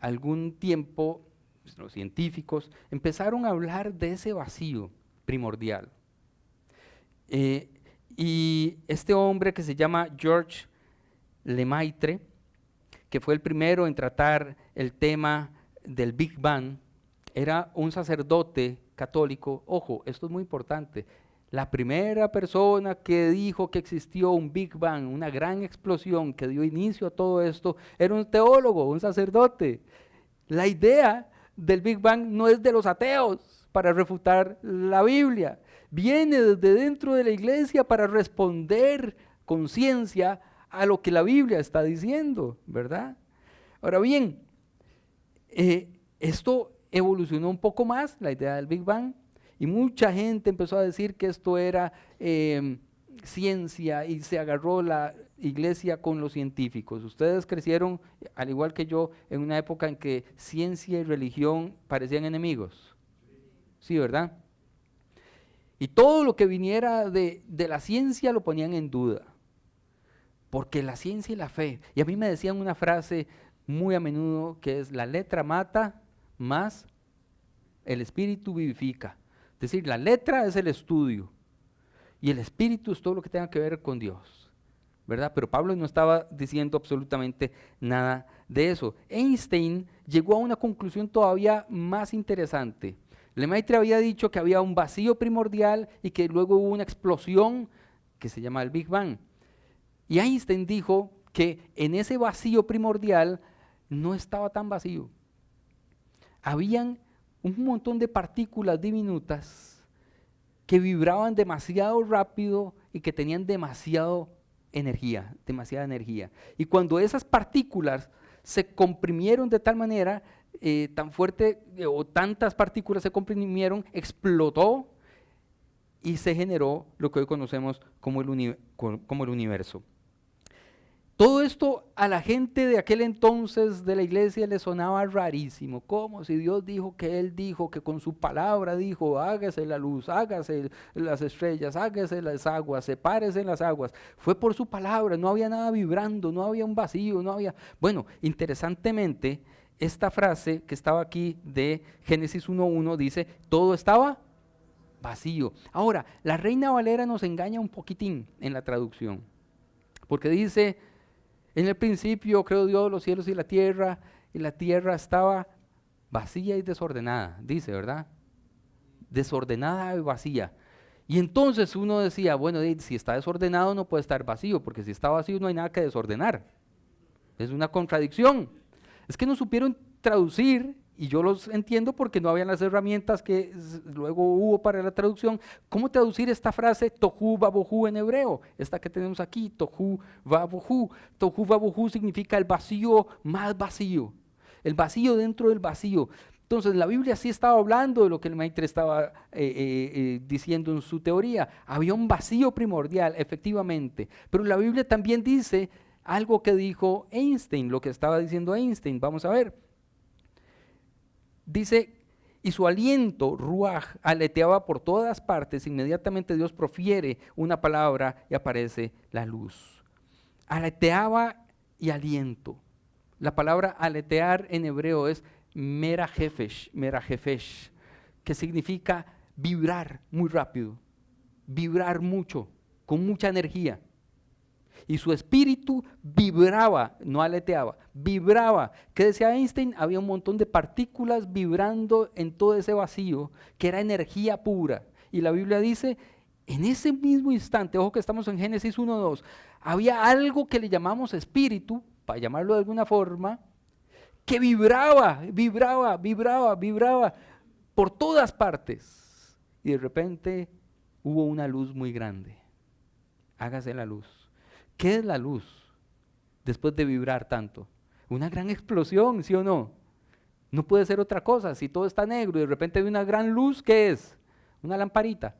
algún tiempo, los científicos, empezaron a hablar de ese vacío primordial. Y este hombre que se llama Georges Lemaitre, que fue el primero en tratar el tema del Big Bang, era un sacerdote católico. Ojo, esto es muy importante. La primera persona que dijo que existió un Big Bang, una gran explosión que dio inicio a todo esto, era un teólogo, un sacerdote. La idea del Big Bang no es de los ateos para refutar la Biblia, viene desde dentro de la iglesia para responder con ciencia a lo que la Biblia está diciendo, ¿verdad? Ahora bien, esto evolucionó un poco más, la idea del Big Bang, y mucha gente empezó a decir que esto era ciencia y se agarró la iglesia con los científicos. Ustedes crecieron, al igual que yo, en una época en que ciencia y religión parecían enemigos. Sí, ¿verdad? Y todo lo que viniera de la ciencia lo ponían en duda. Porque la ciencia y la fe, y a mí me decían una frase muy a menudo que es: la letra mata, más el espíritu vivifica. Es decir, la letra es el estudio y el espíritu es todo lo que tenga que ver con Dios, ¿verdad? Pero Pablo no estaba diciendo absolutamente nada de eso. Einstein llegó a una conclusión todavía más interesante. Lemaitre había dicho que había un vacío primordial y que luego hubo una explosión que se llama el Big Bang. Y Einstein dijo que en ese vacío primordial no estaba tan vacío. Habían un montón de partículas diminutas que vibraban demasiado rápido y que tenían demasiado energía, demasiada energía. Y cuando esas partículas se comprimieron de tal manera, tan fuerte, o tantas partículas se comprimieron, explotó y se generó lo que hoy conocemos como el universo. Todo esto a la gente de aquel entonces de la iglesia le sonaba rarísimo, como si Dios dijo que Él dijo, que con su palabra dijo, hágase la luz, hágase las estrellas, hágase las aguas, sepárese las aguas. Fue por su palabra, no había nada vibrando, no había un vacío, no había... Bueno, interesantemente, esta frase que estaba aquí de Génesis 1:1 dice, todo estaba vacío. Ahora, la Reina Valera nos engaña un poquitín en la traducción, porque dice... En el principio creó Dios los cielos y la tierra estaba vacía y desordenada, dice, ¿verdad? Desordenada y vacía. Y entonces uno decía, bueno, si está desordenado no puede estar vacío, porque si está vacío no hay nada que desordenar. Es una contradicción. Es que no supieron traducir, y yo los entiendo porque no habían las herramientas que luego hubo para la traducción. ¿Cómo traducir esta frase tohu vabohu en hebreo? Esta que tenemos aquí, tohu vabohu. Tohu vabohu significa el vacío más vacío, el vacío dentro del vacío. Entonces la Biblia sí estaba hablando de lo que el Maitre estaba diciendo en su teoría. Había un vacío primordial, efectivamente, pero la Biblia también dice algo que dijo Einstein, lo que estaba diciendo Einstein. Vamos a ver. Dice, y su aliento, ruaj, aleteaba por todas partes. Inmediatamente Dios profiere una palabra y aparece la luz. Aleteaba y aliento. La palabra aletear en hebreo es merajefesh, que significa vibrar muy rápido, vibrar mucho, con mucha energía. Y su espíritu vibraba, no aleteaba, vibraba. ¿Qué decía Einstein? Había un montón de partículas vibrando en todo ese vacío, que era energía pura. Y la Biblia dice, en ese mismo instante, ojo que estamos en Génesis 1:2, había algo que le llamamos espíritu, para llamarlo de alguna forma, que vibraba por todas partes. Y de repente hubo una luz muy grande. Hágase la luz. ¿Qué es la luz después de vibrar tanto? Una gran explosión, ¿sí o no? No puede ser otra cosa. Si todo está negro y de repente hay una gran luz, ¿qué es? Una lamparita,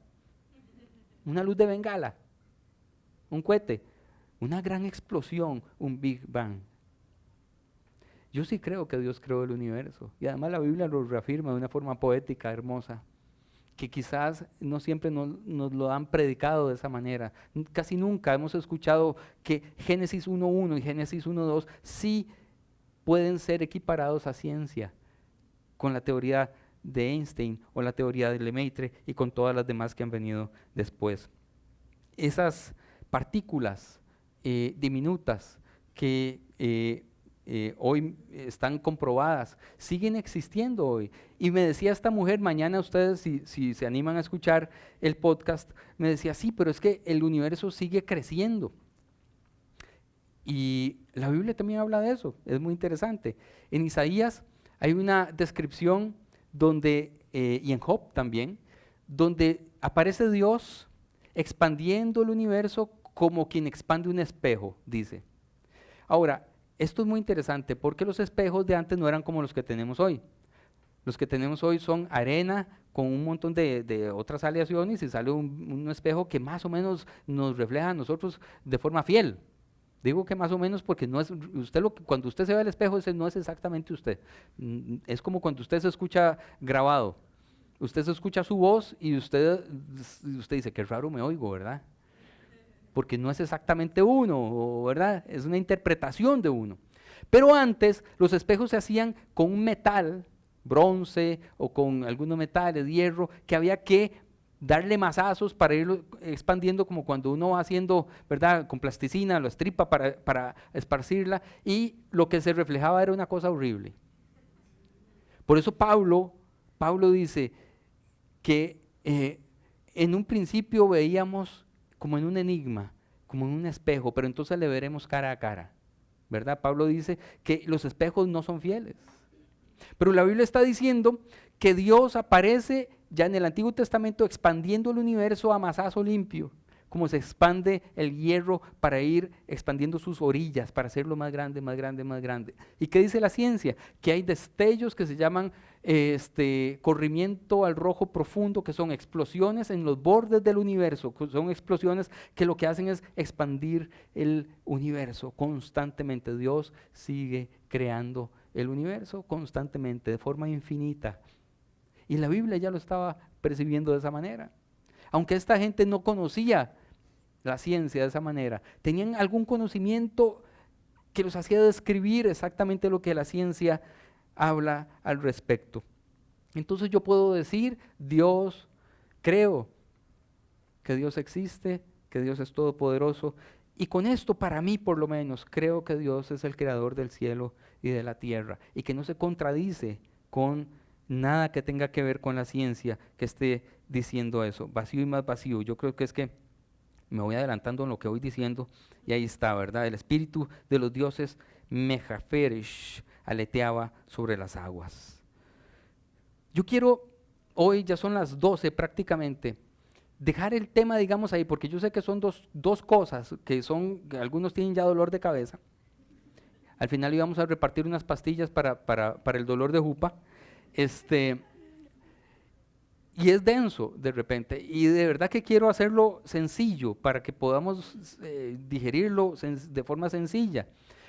una luz de bengala, un cohete, una gran explosión, un Big Bang. Yo sí creo que Dios creó el universo y además la Biblia lo reafirma de una forma poética, hermosa, que quizás no siempre nos lo han predicado de esa manera. Casi nunca hemos escuchado que Génesis 1:1 y Génesis 1:2 sí pueden ser equiparados a ciencia con la teoría de Einstein o la teoría de Lemaitre y con todas las demás que han venido después. Esas partículas diminutas que hoy están comprobadas, siguen existiendo hoy. Y me decía esta mujer, mañana ustedes si se animan a escuchar el podcast, me decía, sí, pero es que el universo sigue creciendo. Y la Biblia también habla de eso, es muy interesante. En Isaías hay una descripción donde, y en Job también, donde aparece Dios expandiendo el universo como quien expande un espejo, dice. Ahora, esto es muy interesante porque los espejos de antes no eran como los que tenemos hoy. Los que tenemos hoy son arena con un montón de otras aleaciones y sale un espejo que más o menos nos refleja a nosotros de forma fiel. Digo que más o menos porque no es usted cuando usted se ve al espejo ese no es exactamente usted. Es como cuando usted se escucha grabado. Usted se escucha su voz y usted dice, qué raro me oigo, ¿verdad? Porque no es exactamente uno, ¿verdad? Es una interpretación de uno. Pero antes los espejos se hacían con un metal, bronce o con algunos metales, hierro, que había que darle masazos para irlo expandiendo como cuando uno va haciendo, ¿verdad? Con plasticina, lo estripa para esparcirla y lo que se reflejaba era una cosa horrible. Por eso Pablo dice que en un principio veíamos como en un enigma, como en un espejo, pero entonces le veremos cara a cara, ¿verdad? Pablo dice que los espejos no son fieles, pero la Biblia está diciendo que Dios aparece ya en el Antiguo Testamento expandiendo el universo a masazo limpio, como se expande el hierro para ir expandiendo sus orillas, para hacerlo más grande, más grande, más grande. ¿Y qué dice la ciencia? Que hay destellos que se llaman corrimiento al rojo profundo, que son explosiones en los bordes del universo, son explosiones que lo que hacen es expandir el universo constantemente. Dios sigue creando el universo constantemente, de forma infinita. Y la Biblia ya lo estaba percibiendo de esa manera. Aunque esta gente no conocía la ciencia de esa manera, tenían algún conocimiento que los hacía describir exactamente lo que la ciencia habla al respecto. Entonces yo puedo decir, Dios, creo que Dios existe, que Dios es todopoderoso, y con esto, para mí por lo menos, creo que Dios es el creador del cielo y de la tierra, y que no se contradice con nada que tenga que ver con la ciencia que esté diciendo eso. Vacío y más vacío. Yo creo que es que me voy adelantando en lo que voy diciendo, y ahí está, ¿verdad? El espíritu de los dioses Mejaferish aleteaba sobre las aguas. Yo quiero, hoy ya son las 12 prácticamente, dejar el tema, digamos, ahí, porque yo sé que son dos cosas, que algunos tienen ya dolor de cabeza. Al final íbamos a repartir unas pastillas para el dolor de jupa. Y es denso de repente, y de verdad que quiero hacerlo sencillo para que podamos digerirlo de forma sencilla.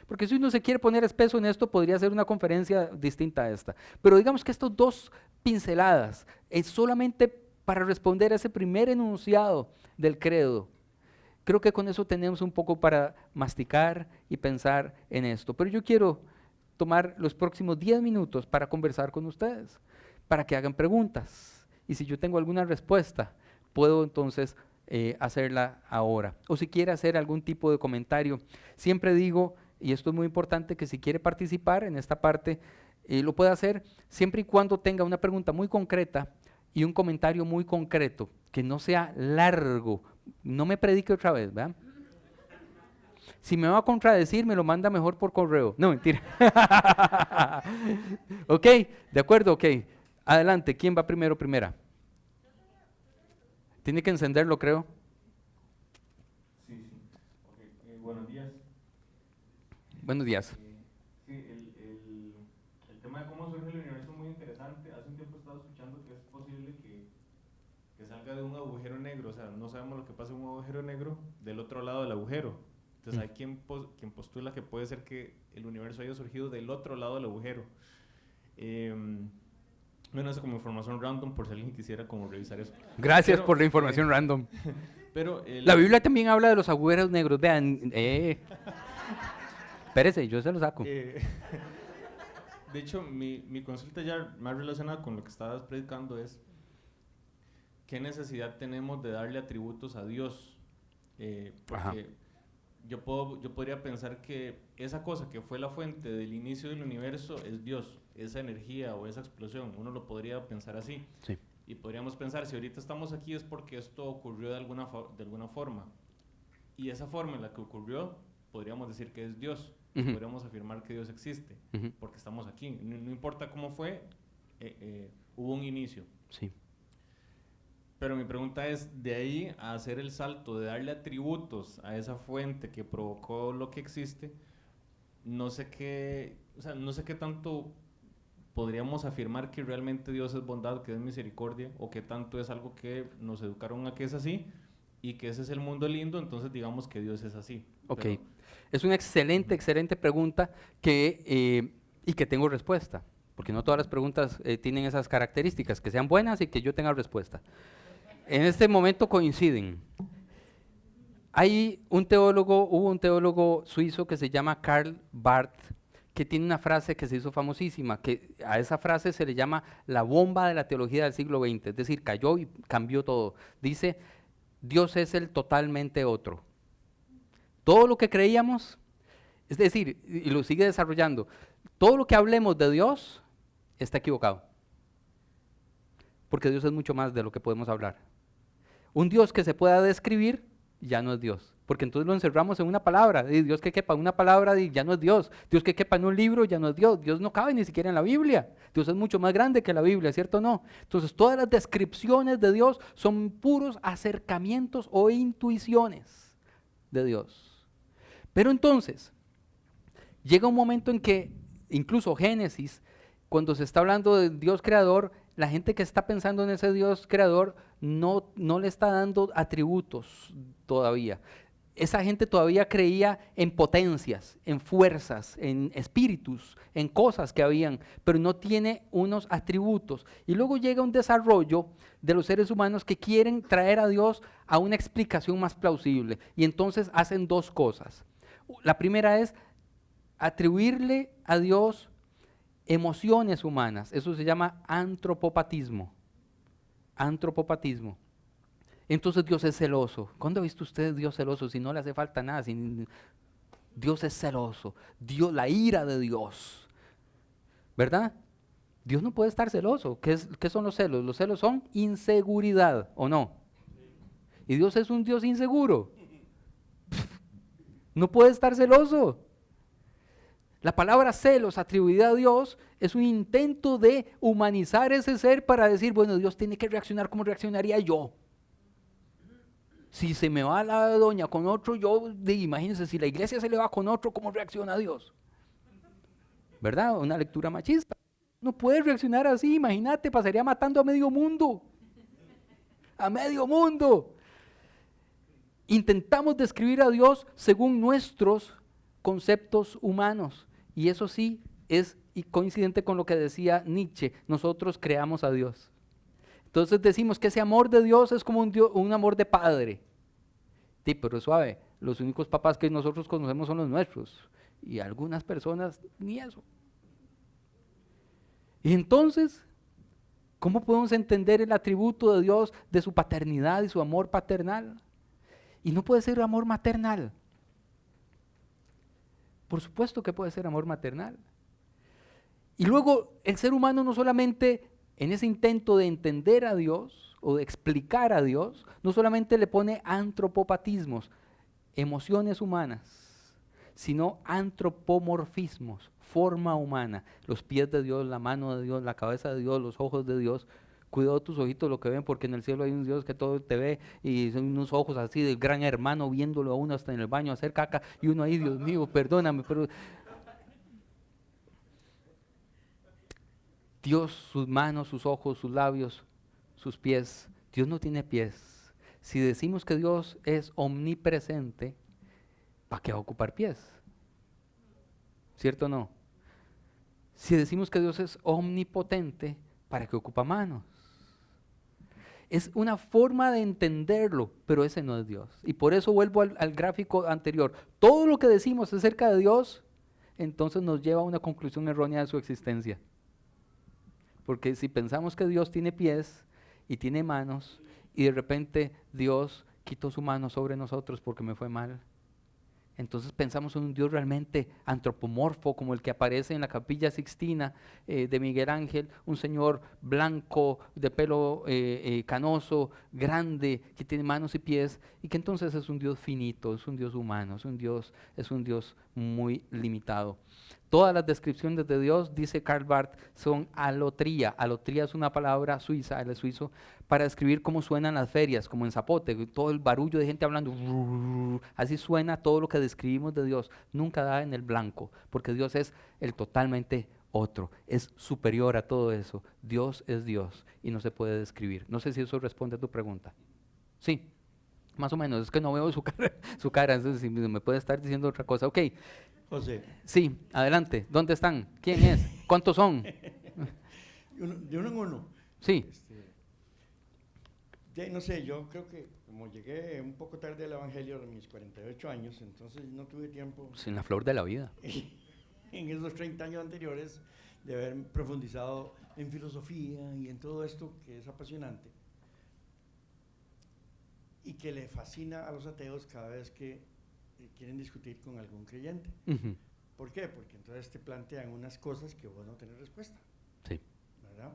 Porque si uno se quiere poner espeso en esto, podría ser una conferencia distinta a esta. Pero digamos que estas 2 pinceladas es solamente para responder a ese primer enunciado del credo. Creo que con eso tenemos un poco para masticar y pensar en esto. Pero yo quiero tomar los próximos 10 minutos para conversar con ustedes, para que hagan preguntas. Y si yo tengo alguna respuesta, puedo entonces hacerla ahora. O si quiere hacer algún tipo de comentario. Siempre digo, y esto es muy importante, que si quiere participar en esta parte, lo puede hacer siempre y cuando tenga una pregunta muy concreta y un comentario muy concreto, que no sea largo. No me predique otra vez, ¿verdad? Si me va a contradecir, me lo manda mejor por correo. No, mentira. Ok, de acuerdo, ok. Adelante, ¿quién va primero, primera? Tiene que encenderlo, creo. Sí, sí. Okay. Buenos días. Buenos días. Sí, el tema de cómo surge el universo es muy interesante. Hace un tiempo estaba escuchando que es posible que salga de un agujero negro. O sea, no sabemos lo que pasa en un agujero negro del otro lado del agujero. Entonces hay quien postula que puede ser que el universo haya surgido del otro lado del agujero. Bueno, eso como información random por si alguien quisiera como revisar eso. Gracias por la información random. Pero la Biblia también habla de los agujeros negros. Vean, espérese, yo se lo saco. De hecho, mi consulta ya más relacionada con lo que estabas predicando es ¿qué necesidad tenemos de darle atributos a Dios? Porque yo podría pensar que esa cosa que fue la fuente del inicio del universo es Dios, esa energía o esa explosión, uno lo podría pensar así. Sí. Y podríamos pensar, si ahorita estamos aquí es porque esto ocurrió de alguna forma. Y esa forma en la que ocurrió, podríamos decir que es Dios. Podríamos afirmar que Dios existe, porque estamos aquí. No importa cómo fue, hubo un inicio. Sí. Pero mi pregunta es, de ahí a hacer el salto, de darle atributos a esa fuente que provocó lo que existe, no sé qué tanto podríamos afirmar que realmente Dios es bondad, que es misericordia, o que tanto es algo que nos educaron a que es así, y que ese es el mundo lindo, entonces digamos que Dios es así. Ok, es una excelente pregunta y que tengo respuesta, porque no todas las preguntas tienen esas características, que sean buenas y que yo tenga respuesta. En este momento coinciden. Hubo un teólogo suizo que se llama Karl Barth, que tiene una frase que se hizo famosísima, que a esa frase se le llama la bomba de la teología del siglo XX, es decir, cayó y cambió todo. Dice, Dios es el totalmente otro. Todo lo que creíamos, es decir, y lo sigue desarrollando, todo lo que hablemos de Dios está equivocado. Porque Dios es mucho más de lo que podemos hablar. Un Dios que se pueda describir ya no es Dios. porque entonces lo encerramos en una palabra. Y Dios que quepa en una palabra y ya no es Dios. Dios que quepa en un libro ya no es Dios. Dios no cabe ni siquiera en la Biblia. Dios es mucho más grande que la Biblia, ¿cierto o no? Entonces todas las descripciones de Dios son puros acercamientos o intuiciones de Dios. Pero entonces, llega un momento en que, incluso Génesis, cuando se está hablando de Dios creador, la gente que está pensando en ese Dios creador no le está dando atributos todavía. Esa gente todavía creía en potencias, en fuerzas, en espíritus, en cosas que habían, pero no tiene unos atributos. Y luego llega un desarrollo de los seres humanos que quieren traer a Dios a una explicación más plausible. Y entonces hacen dos cosas. La primera es atribuirle a Dios emociones humanas. Eso se llama antropopatismo. Antropopatismo. Entonces Dios es celoso. ¿Cuándo ha visto usted Dios celoso? Si no le hace falta nada. Dios es celoso. Dios, la ira de Dios. ¿Verdad? Dios no puede estar celoso. ¿Qué son los celos? Los celos son inseguridad, ¿o no? Y Dios es un Dios inseguro. No puede estar celoso. La palabra celos atribuida a Dios es un intento de humanizar ese ser para decir, bueno, Dios tiene que reaccionar como reaccionaría yo. Si se me va la doña con otro, imagínense, si la iglesia se le va con otro, ¿cómo reacciona Dios? ¿Verdad? Una lectura machista. No puede reaccionar así, imagínate, pasaría matando a medio mundo. A medio mundo. Intentamos describir a Dios según nuestros conceptos humanos. Y eso sí es coincidente con lo que decía Nietzsche, nosotros creamos a Dios. Entonces decimos que ese amor de Dios es como un amor de padre. Sí, pero suave, los únicos papás que nosotros conocemos son los nuestros. Y algunas personas ni eso. Y entonces, ¿cómo podemos entender el atributo de Dios de su paternidad y su amor paternal? Y no puede ser amor maternal. Por supuesto que puede ser amor maternal. Y luego el ser humano no solamente en ese intento de entender a Dios o de explicar a Dios, no solamente le pone antropopatismos, emociones humanas, sino antropomorfismos, forma humana, los pies de Dios, la mano de Dios, la cabeza de Dios, los ojos de Dios. Cuidado tus ojitos lo que ven, porque en el cielo hay un Dios que todo te ve y son unos ojos así del gran hermano viéndolo a uno hasta en el baño hacer caca y uno ahí, Dios mío, perdóname, pero Dios, sus manos, sus ojos, sus labios, sus pies. Dios no tiene pies. Si decimos que Dios es omnipresente, ¿para qué va a ocupar pies? ¿Cierto o no? Si decimos que Dios es omnipotente, ¿para qué ocupa manos? Es una forma de entenderlo, pero ese no es Dios. Y por eso vuelvo al gráfico anterior. Todo lo que decimos acerca de Dios, entonces nos lleva a una conclusión errónea de su existencia. Porque si pensamos que Dios tiene pies y tiene manos, y de repente Dios quitó su mano sobre nosotros porque me fue mal, entonces pensamos en un Dios realmente antropomorfo, como el que aparece en la Capilla Sixtina de Miguel Ángel, un señor blanco, de pelo canoso, grande, que tiene manos y pies, y que entonces es un Dios finito, es un Dios humano, es un Dios muy limitado. Todas las descripciones de Dios, dice Karl Barth, son alotría. Alotría es una palabra suiza, él es suizo, para describir cómo suenan las ferias, como en Zapote, todo el barullo de gente hablando, así suena todo lo que describimos de Dios. Nunca da en el blanco, porque Dios es el totalmente otro, es superior a todo eso. Dios es Dios y no se puede describir. No sé si eso responde a tu pregunta. Sí, más o menos, es que no veo su cara, entonces si me puede estar diciendo otra cosa. Ok. José. Sí, adelante. ¿Dónde están? ¿Quién es? ¿Cuántos son? De uno en uno. Sí. No sé, yo creo que como llegué un poco tarde al Evangelio a mis 48 años, entonces no tuve tiempo Sin la flor de la vida. en esos 30 años anteriores de haber profundizado en filosofía y en todo esto que es apasionante y que le fascina a los ateos cada vez que quieren discutir con algún creyente. ¿Por qué? Porque entonces te plantean unas cosas que vos no tenés respuesta. Sí. ¿Verdad?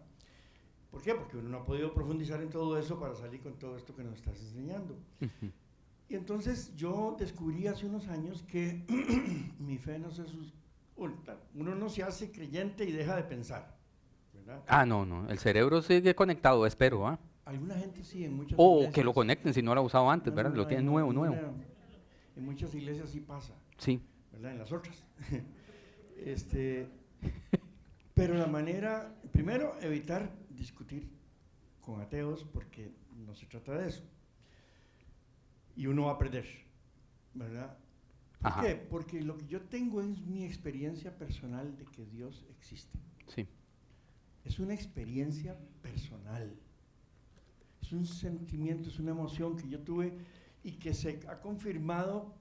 ¿Por qué? Porque uno no ha podido profundizar en todo eso para salir con todo esto que nos estás enseñando. Y entonces yo descubrí hace unos años que mi fe no se... Uno no se hace creyente y deja de pensar, ¿verdad? Ah, no, el cerebro sigue conectado, espero, ¿ah? Alguna gente sí, en muchas O iglesias. que lo conecten si no lo ha usado antes, No, ¿verdad? no, Lo no, tienen nuevo. En muchas iglesias sí pasa, Sí, ¿verdad? En las otras. Pero la manera, primero, evitar discutir con ateos porque no se trata de eso. Y uno va a perder, ¿verdad? ¿Por Ajá. qué? Porque lo que yo tengo es mi experiencia personal de que Dios existe. sí, Es una experiencia personal. Es un sentimiento, es una emoción que yo tuve y que se ha confirmado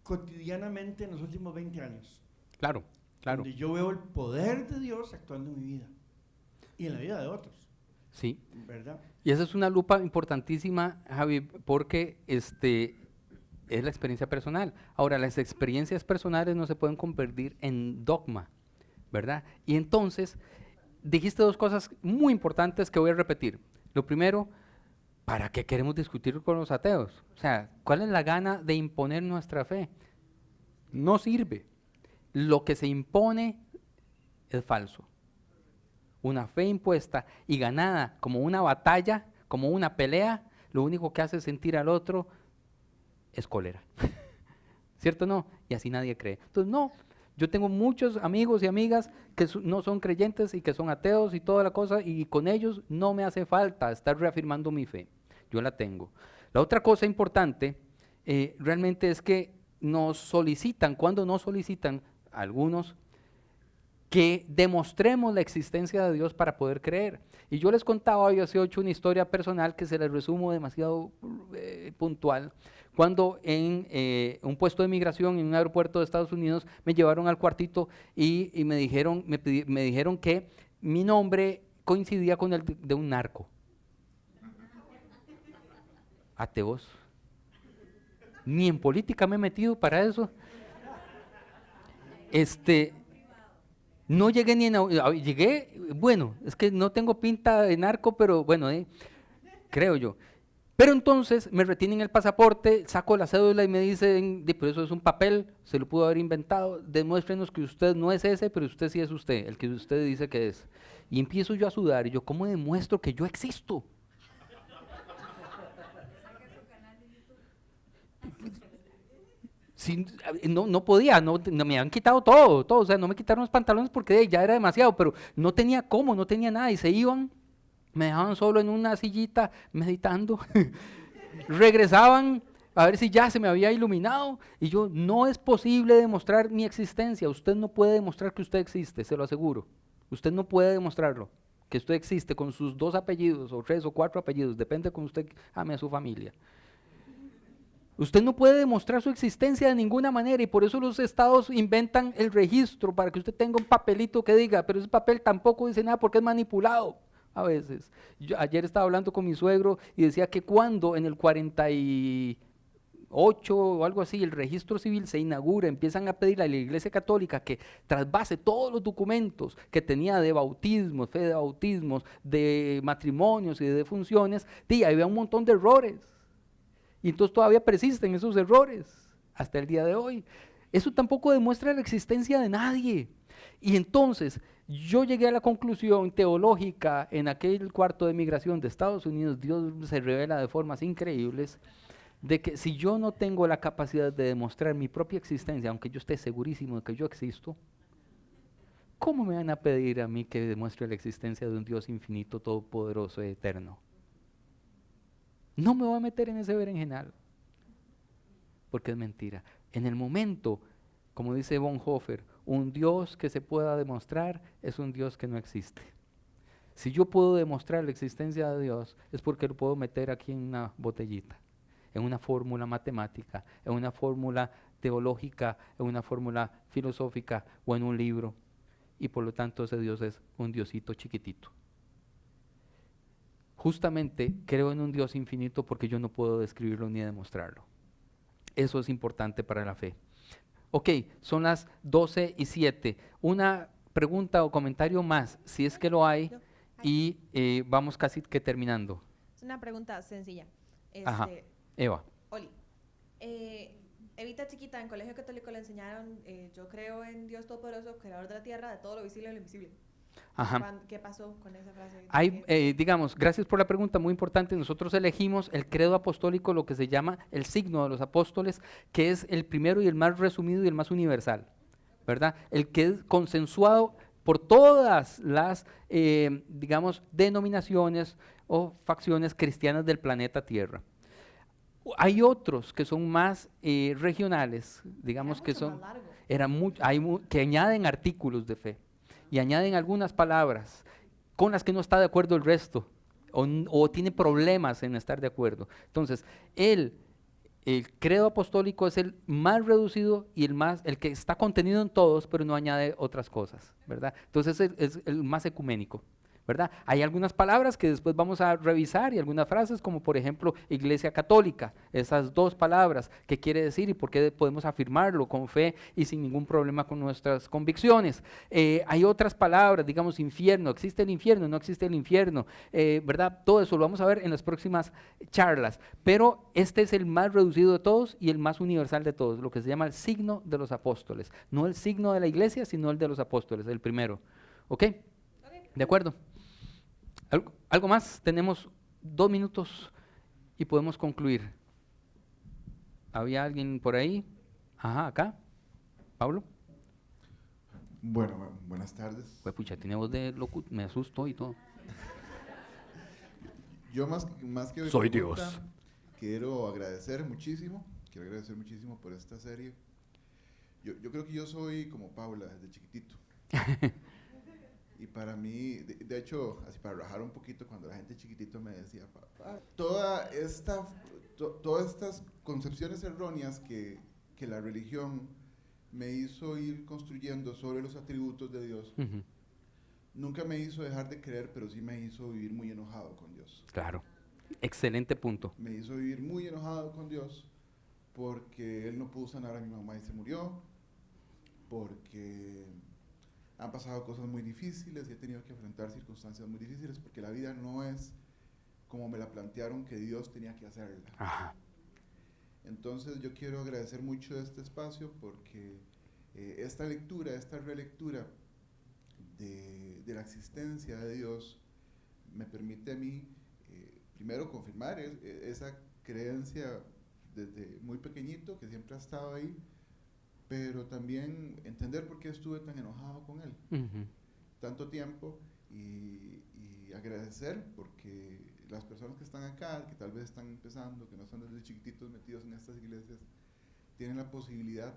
cotidianamente en los últimos 20 años. claro. Donde yo veo el poder de Dios actuando en mi vida y en la vida de otros, Sí. ¿verdad? Y esa es una lupa importantísima, Javi, porque es la experiencia personal. Ahora, las experiencias personales no se pueden convertir en dogma, ¿verdad? Y entonces, dijiste dos cosas muy importantes que voy a repetir. Lo primero, ¿para qué queremos discutir con los ateos? O sea, ¿cuál es la gana de imponer nuestra fe? No sirve. Lo que se impone es falso. Una fe impuesta y ganada como una batalla, como una pelea, lo único que hace sentir al otro es cólera. ¿Cierto o no? Y así nadie cree. Entonces, no, yo tengo muchos amigos y amigas que no son creyentes y que son ateos y toda la cosa, y con ellos no me hace falta estar reafirmando mi fe. Yo la tengo. La otra cosa importante realmente es que nos solicitan, cuando nos solicitan algunos, que demostremos la existencia de Dios para poder creer. Y yo les contaba, yo hace 8 una historia personal que se les resumo demasiado puntual. Cuando en un puesto de migración en un aeropuerto de Estados Unidos me llevaron al cuartito y me dijeron que mi nombre coincidía con el de un narco. Ateos. Ni en política me he metido para eso. No llegué ni en... Llegué, bueno, es que no tengo pinta de narco, pero bueno, creo yo. Pero entonces me retienen el pasaporte, saco la cédula y me dicen, pero eso es un papel, se lo pudo haber inventado, demuéstrenos que usted no es ese, pero usted sí es usted, el que usted dice que es. Y empiezo yo a sudar, y yo, ¿cómo demuestro que yo existo? No podía, no me han quitado todo, o sea, no me quitaron los pantalones porque ya era demasiado, pero no tenía cómo, no tenía nada, y se iban, me dejaban solo en una sillita meditando, regresaban a ver si ya se me había iluminado, y yo, no es posible demostrar mi existencia, usted no puede demostrar que usted existe, se lo aseguro, usted no puede demostrarlo, que usted existe con sus 2 apellidos, o 3 o 4 apellidos, depende de cómo usted ame a su familia. Usted no puede demostrar su existencia de ninguna manera y por eso los estados inventan el registro para que usted tenga un papelito que diga, pero ese papel tampoco dice nada porque es manipulado a veces. Yo ayer estaba hablando con mi suegro y decía que cuando en el 48 o algo así el registro civil se inaugura, empiezan a pedirle a la Iglesia Católica que trasvase todos los documentos que tenía de bautismos, fe de bautismos, de matrimonios y de defunciones, y había un montón de errores. Y entonces todavía persisten esos errores hasta el día de hoy. Eso tampoco demuestra la existencia de nadie. Y entonces yo llegué a la conclusión teológica en aquel cuarto de migración de Estados Unidos, Dios se revela de formas increíbles, de que si yo no tengo la capacidad de demostrar mi propia existencia, aunque yo esté segurísimo de que yo existo, ¿cómo me van a pedir a mí que demuestre la existencia de un Dios infinito, todopoderoso y eterno? No me voy a meter en ese berenjenal, porque es mentira. En el momento, como dice Bonhoeffer, un Dios que se pueda demostrar es un Dios que no existe. Si yo puedo demostrar la existencia de Dios, es porque lo puedo meter aquí en una botellita, en una fórmula matemática, en una fórmula teológica, en una fórmula filosófica o en un libro. Y por lo tanto ese Dios es un Diosito chiquitito. Justamente creo en un Dios infinito porque yo no puedo describirlo ni demostrarlo. Eso es importante para la fe. Ok, son las 12:07. Una pregunta o comentario más, si es que lo hay, y vamos casi que terminando. Es una pregunta sencilla. Ajá, Eva. Oli, Evita chiquita, en colegio católico le enseñaron, yo creo en Dios Todopoderoso, creador de la tierra, de todo lo visible y lo invisible. Ajá. ¿Qué pasó con esa frase? Hay, digamos, gracias por la pregunta, muy importante. Nosotros elegimos el credo apostólico, lo que se llama el signo de los apóstoles, que es el primero y el más resumido y el más universal, ¿verdad? El que es consensuado por todas las, digamos, denominaciones o facciones cristianas del planeta Tierra. Hay otros que son más regionales, digamos que son, que añaden artículos de fe y añaden algunas palabras con las que no está de acuerdo el resto o tiene problemas en estar de acuerdo. Entonces, el credo apostólico es el más reducido y el que está contenido en todos, pero no añade otras cosas, ¿verdad? Entonces es el más ecuménico, ¿verdad? Hay algunas palabras que después vamos a revisar y algunas frases como por ejemplo Iglesia Católica, esas dos palabras, qué quiere decir y por qué podemos afirmarlo con fe y sin ningún problema con nuestras convicciones. Hay otras palabras, digamos infierno, ¿existe el infierno? ¿No existe el infierno? ¿Verdad? Todo eso lo vamos a ver en las próximas charlas, pero este es el más reducido de todos y el más universal de todos, lo que se llama el signo de los apóstoles, no el signo de la iglesia, sino el de los apóstoles, el primero. ¿Ok? ¿De acuerdo? ¿Algo más? Tenemos 2 minutos y podemos concluir. ¿Había alguien por ahí? Ajá, acá. ¿Pablo? Bueno, buenas tardes. Pues pucha, tiene voz de locutor, me asustó y todo. Yo más que mi Soy pregunta, Dios. quiero agradecer muchísimo por esta serie. Yo creo que yo soy como Paula desde chiquitito. Y para mí, de hecho, así para rajar un poquito, cuando la gente chiquitito me decía, papá, todas estas concepciones erróneas que la religión me hizo ir construyendo sobre los atributos de Dios, nunca me hizo dejar de creer, pero sí me hizo vivir muy enojado con Dios. Claro, excelente punto. Me hizo vivir muy enojado con Dios porque Él no pudo sanar a mi mamá y se murió, porque han pasado cosas muy difíciles y he tenido que enfrentar circunstancias muy difíciles porque la vida no es como me la plantearon que Dios tenía que hacerla. Ajá. Entonces yo quiero agradecer mucho este espacio porque esta lectura, esta relectura de la existencia de Dios me permite a mí primero confirmar esa creencia desde muy pequeñito que siempre ha estado ahí, pero también entender por qué estuve tan enojado con él tanto tiempo y agradecer porque las personas que están acá, que tal vez están empezando, que no están desde chiquititos metidos en estas iglesias, tienen la posibilidad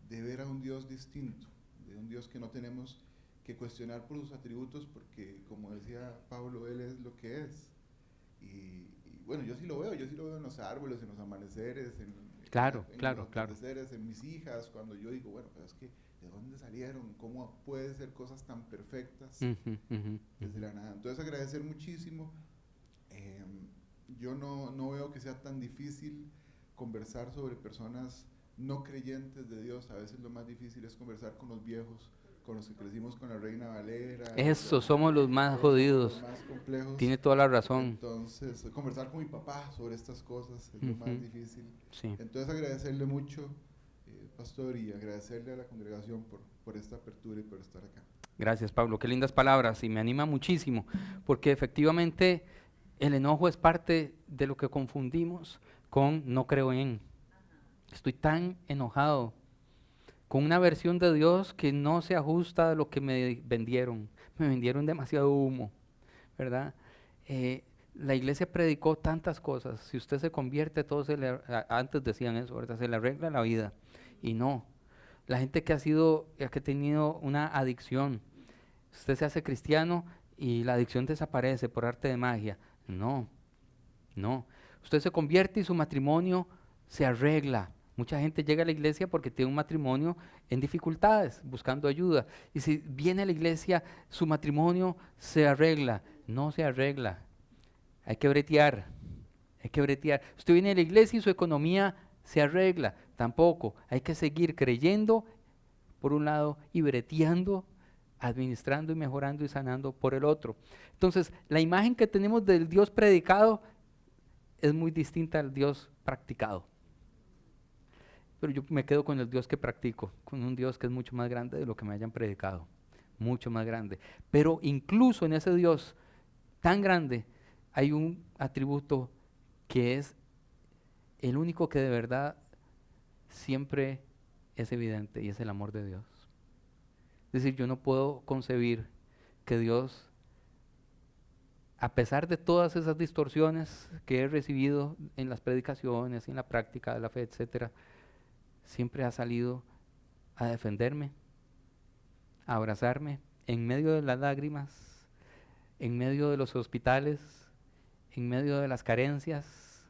de ver a un Dios distinto, de un Dios que no tenemos que cuestionar por sus atributos porque, como decía Pablo, Él es lo que es. Y bueno, yo sí lo veo en los árboles, en los amaneceres, en los atardeceres, en mis hijas, cuando yo digo, bueno, pero es que ¿de dónde salieron? ¿Cómo puede ser cosas tan perfectas desde la nada? Entonces agradecer muchísimo. Yo no veo que sea tan difícil conversar sobre personas no creyentes de Dios. A veces lo más difícil es conversar con los viejos, con los que crecimos con la Reina Valera. Eso, somos los más jodidos. Los más complejos. Tiene toda la razón. Entonces, conversar con mi papá sobre estas cosas es lo más difícil. Sí. Entonces, agradecerle mucho, pastor, y agradecerle a la congregación por esta apertura y por estar acá. Gracias, Pablo. Qué lindas palabras y me anima muchísimo, porque efectivamente el enojo es parte de lo que confundimos con no creo en. Estoy tan enojado con una versión de Dios que no se ajusta a lo que me vendieron. Me vendieron demasiado humo, ¿verdad? La iglesia predicó tantas cosas. Si usted se convierte, antes decían eso, ¿verdad? Se le arregla la vida. Y no. La gente que ha tenido una adicción, usted se hace cristiano y la adicción desaparece por arte de magia. No. Usted se convierte y su matrimonio se arregla. Mucha gente llega a la iglesia porque tiene un matrimonio en dificultades, buscando ayuda. Y si viene a la iglesia, su matrimonio se arregla. No se arregla. Hay que bretear. Usted viene a la iglesia y su economía se arregla. Tampoco. Hay que seguir creyendo, por un lado, y breteando, administrando y mejorando y sanando por el otro. Entonces, la imagen que tenemos del Dios predicado es muy distinta al Dios practicado. pero yo me quedo con el Dios que practico, con un Dios que es mucho más grande de lo que me hayan predicado, mucho más grande. Pero incluso en ese Dios tan grande hay un atributo que es el único que de verdad siempre es evidente, y es el amor de Dios. Es decir, yo no puedo concebir que Dios, a pesar de todas esas distorsiones que he recibido en las predicaciones, en la práctica de la fe, etcétera, siempre ha salido a defenderme, a abrazarme en medio de las lágrimas, en medio de los hospitales, en medio de las carencias.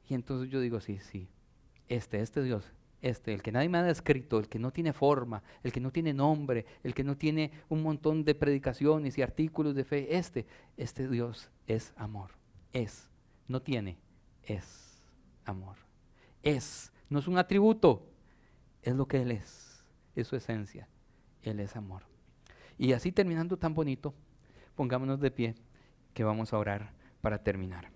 Y entonces yo digo, sí, este Dios, el que nadie me ha descrito, el que no tiene forma, el que no tiene nombre, el que no tiene un montón de predicaciones y artículos de fe, este Dios es amor, no tiene, es amor. No es un atributo, es lo que Él es su esencia, Él es amor. Y así terminando tan bonito, pongámonos de pie, que vamos a orar para terminar.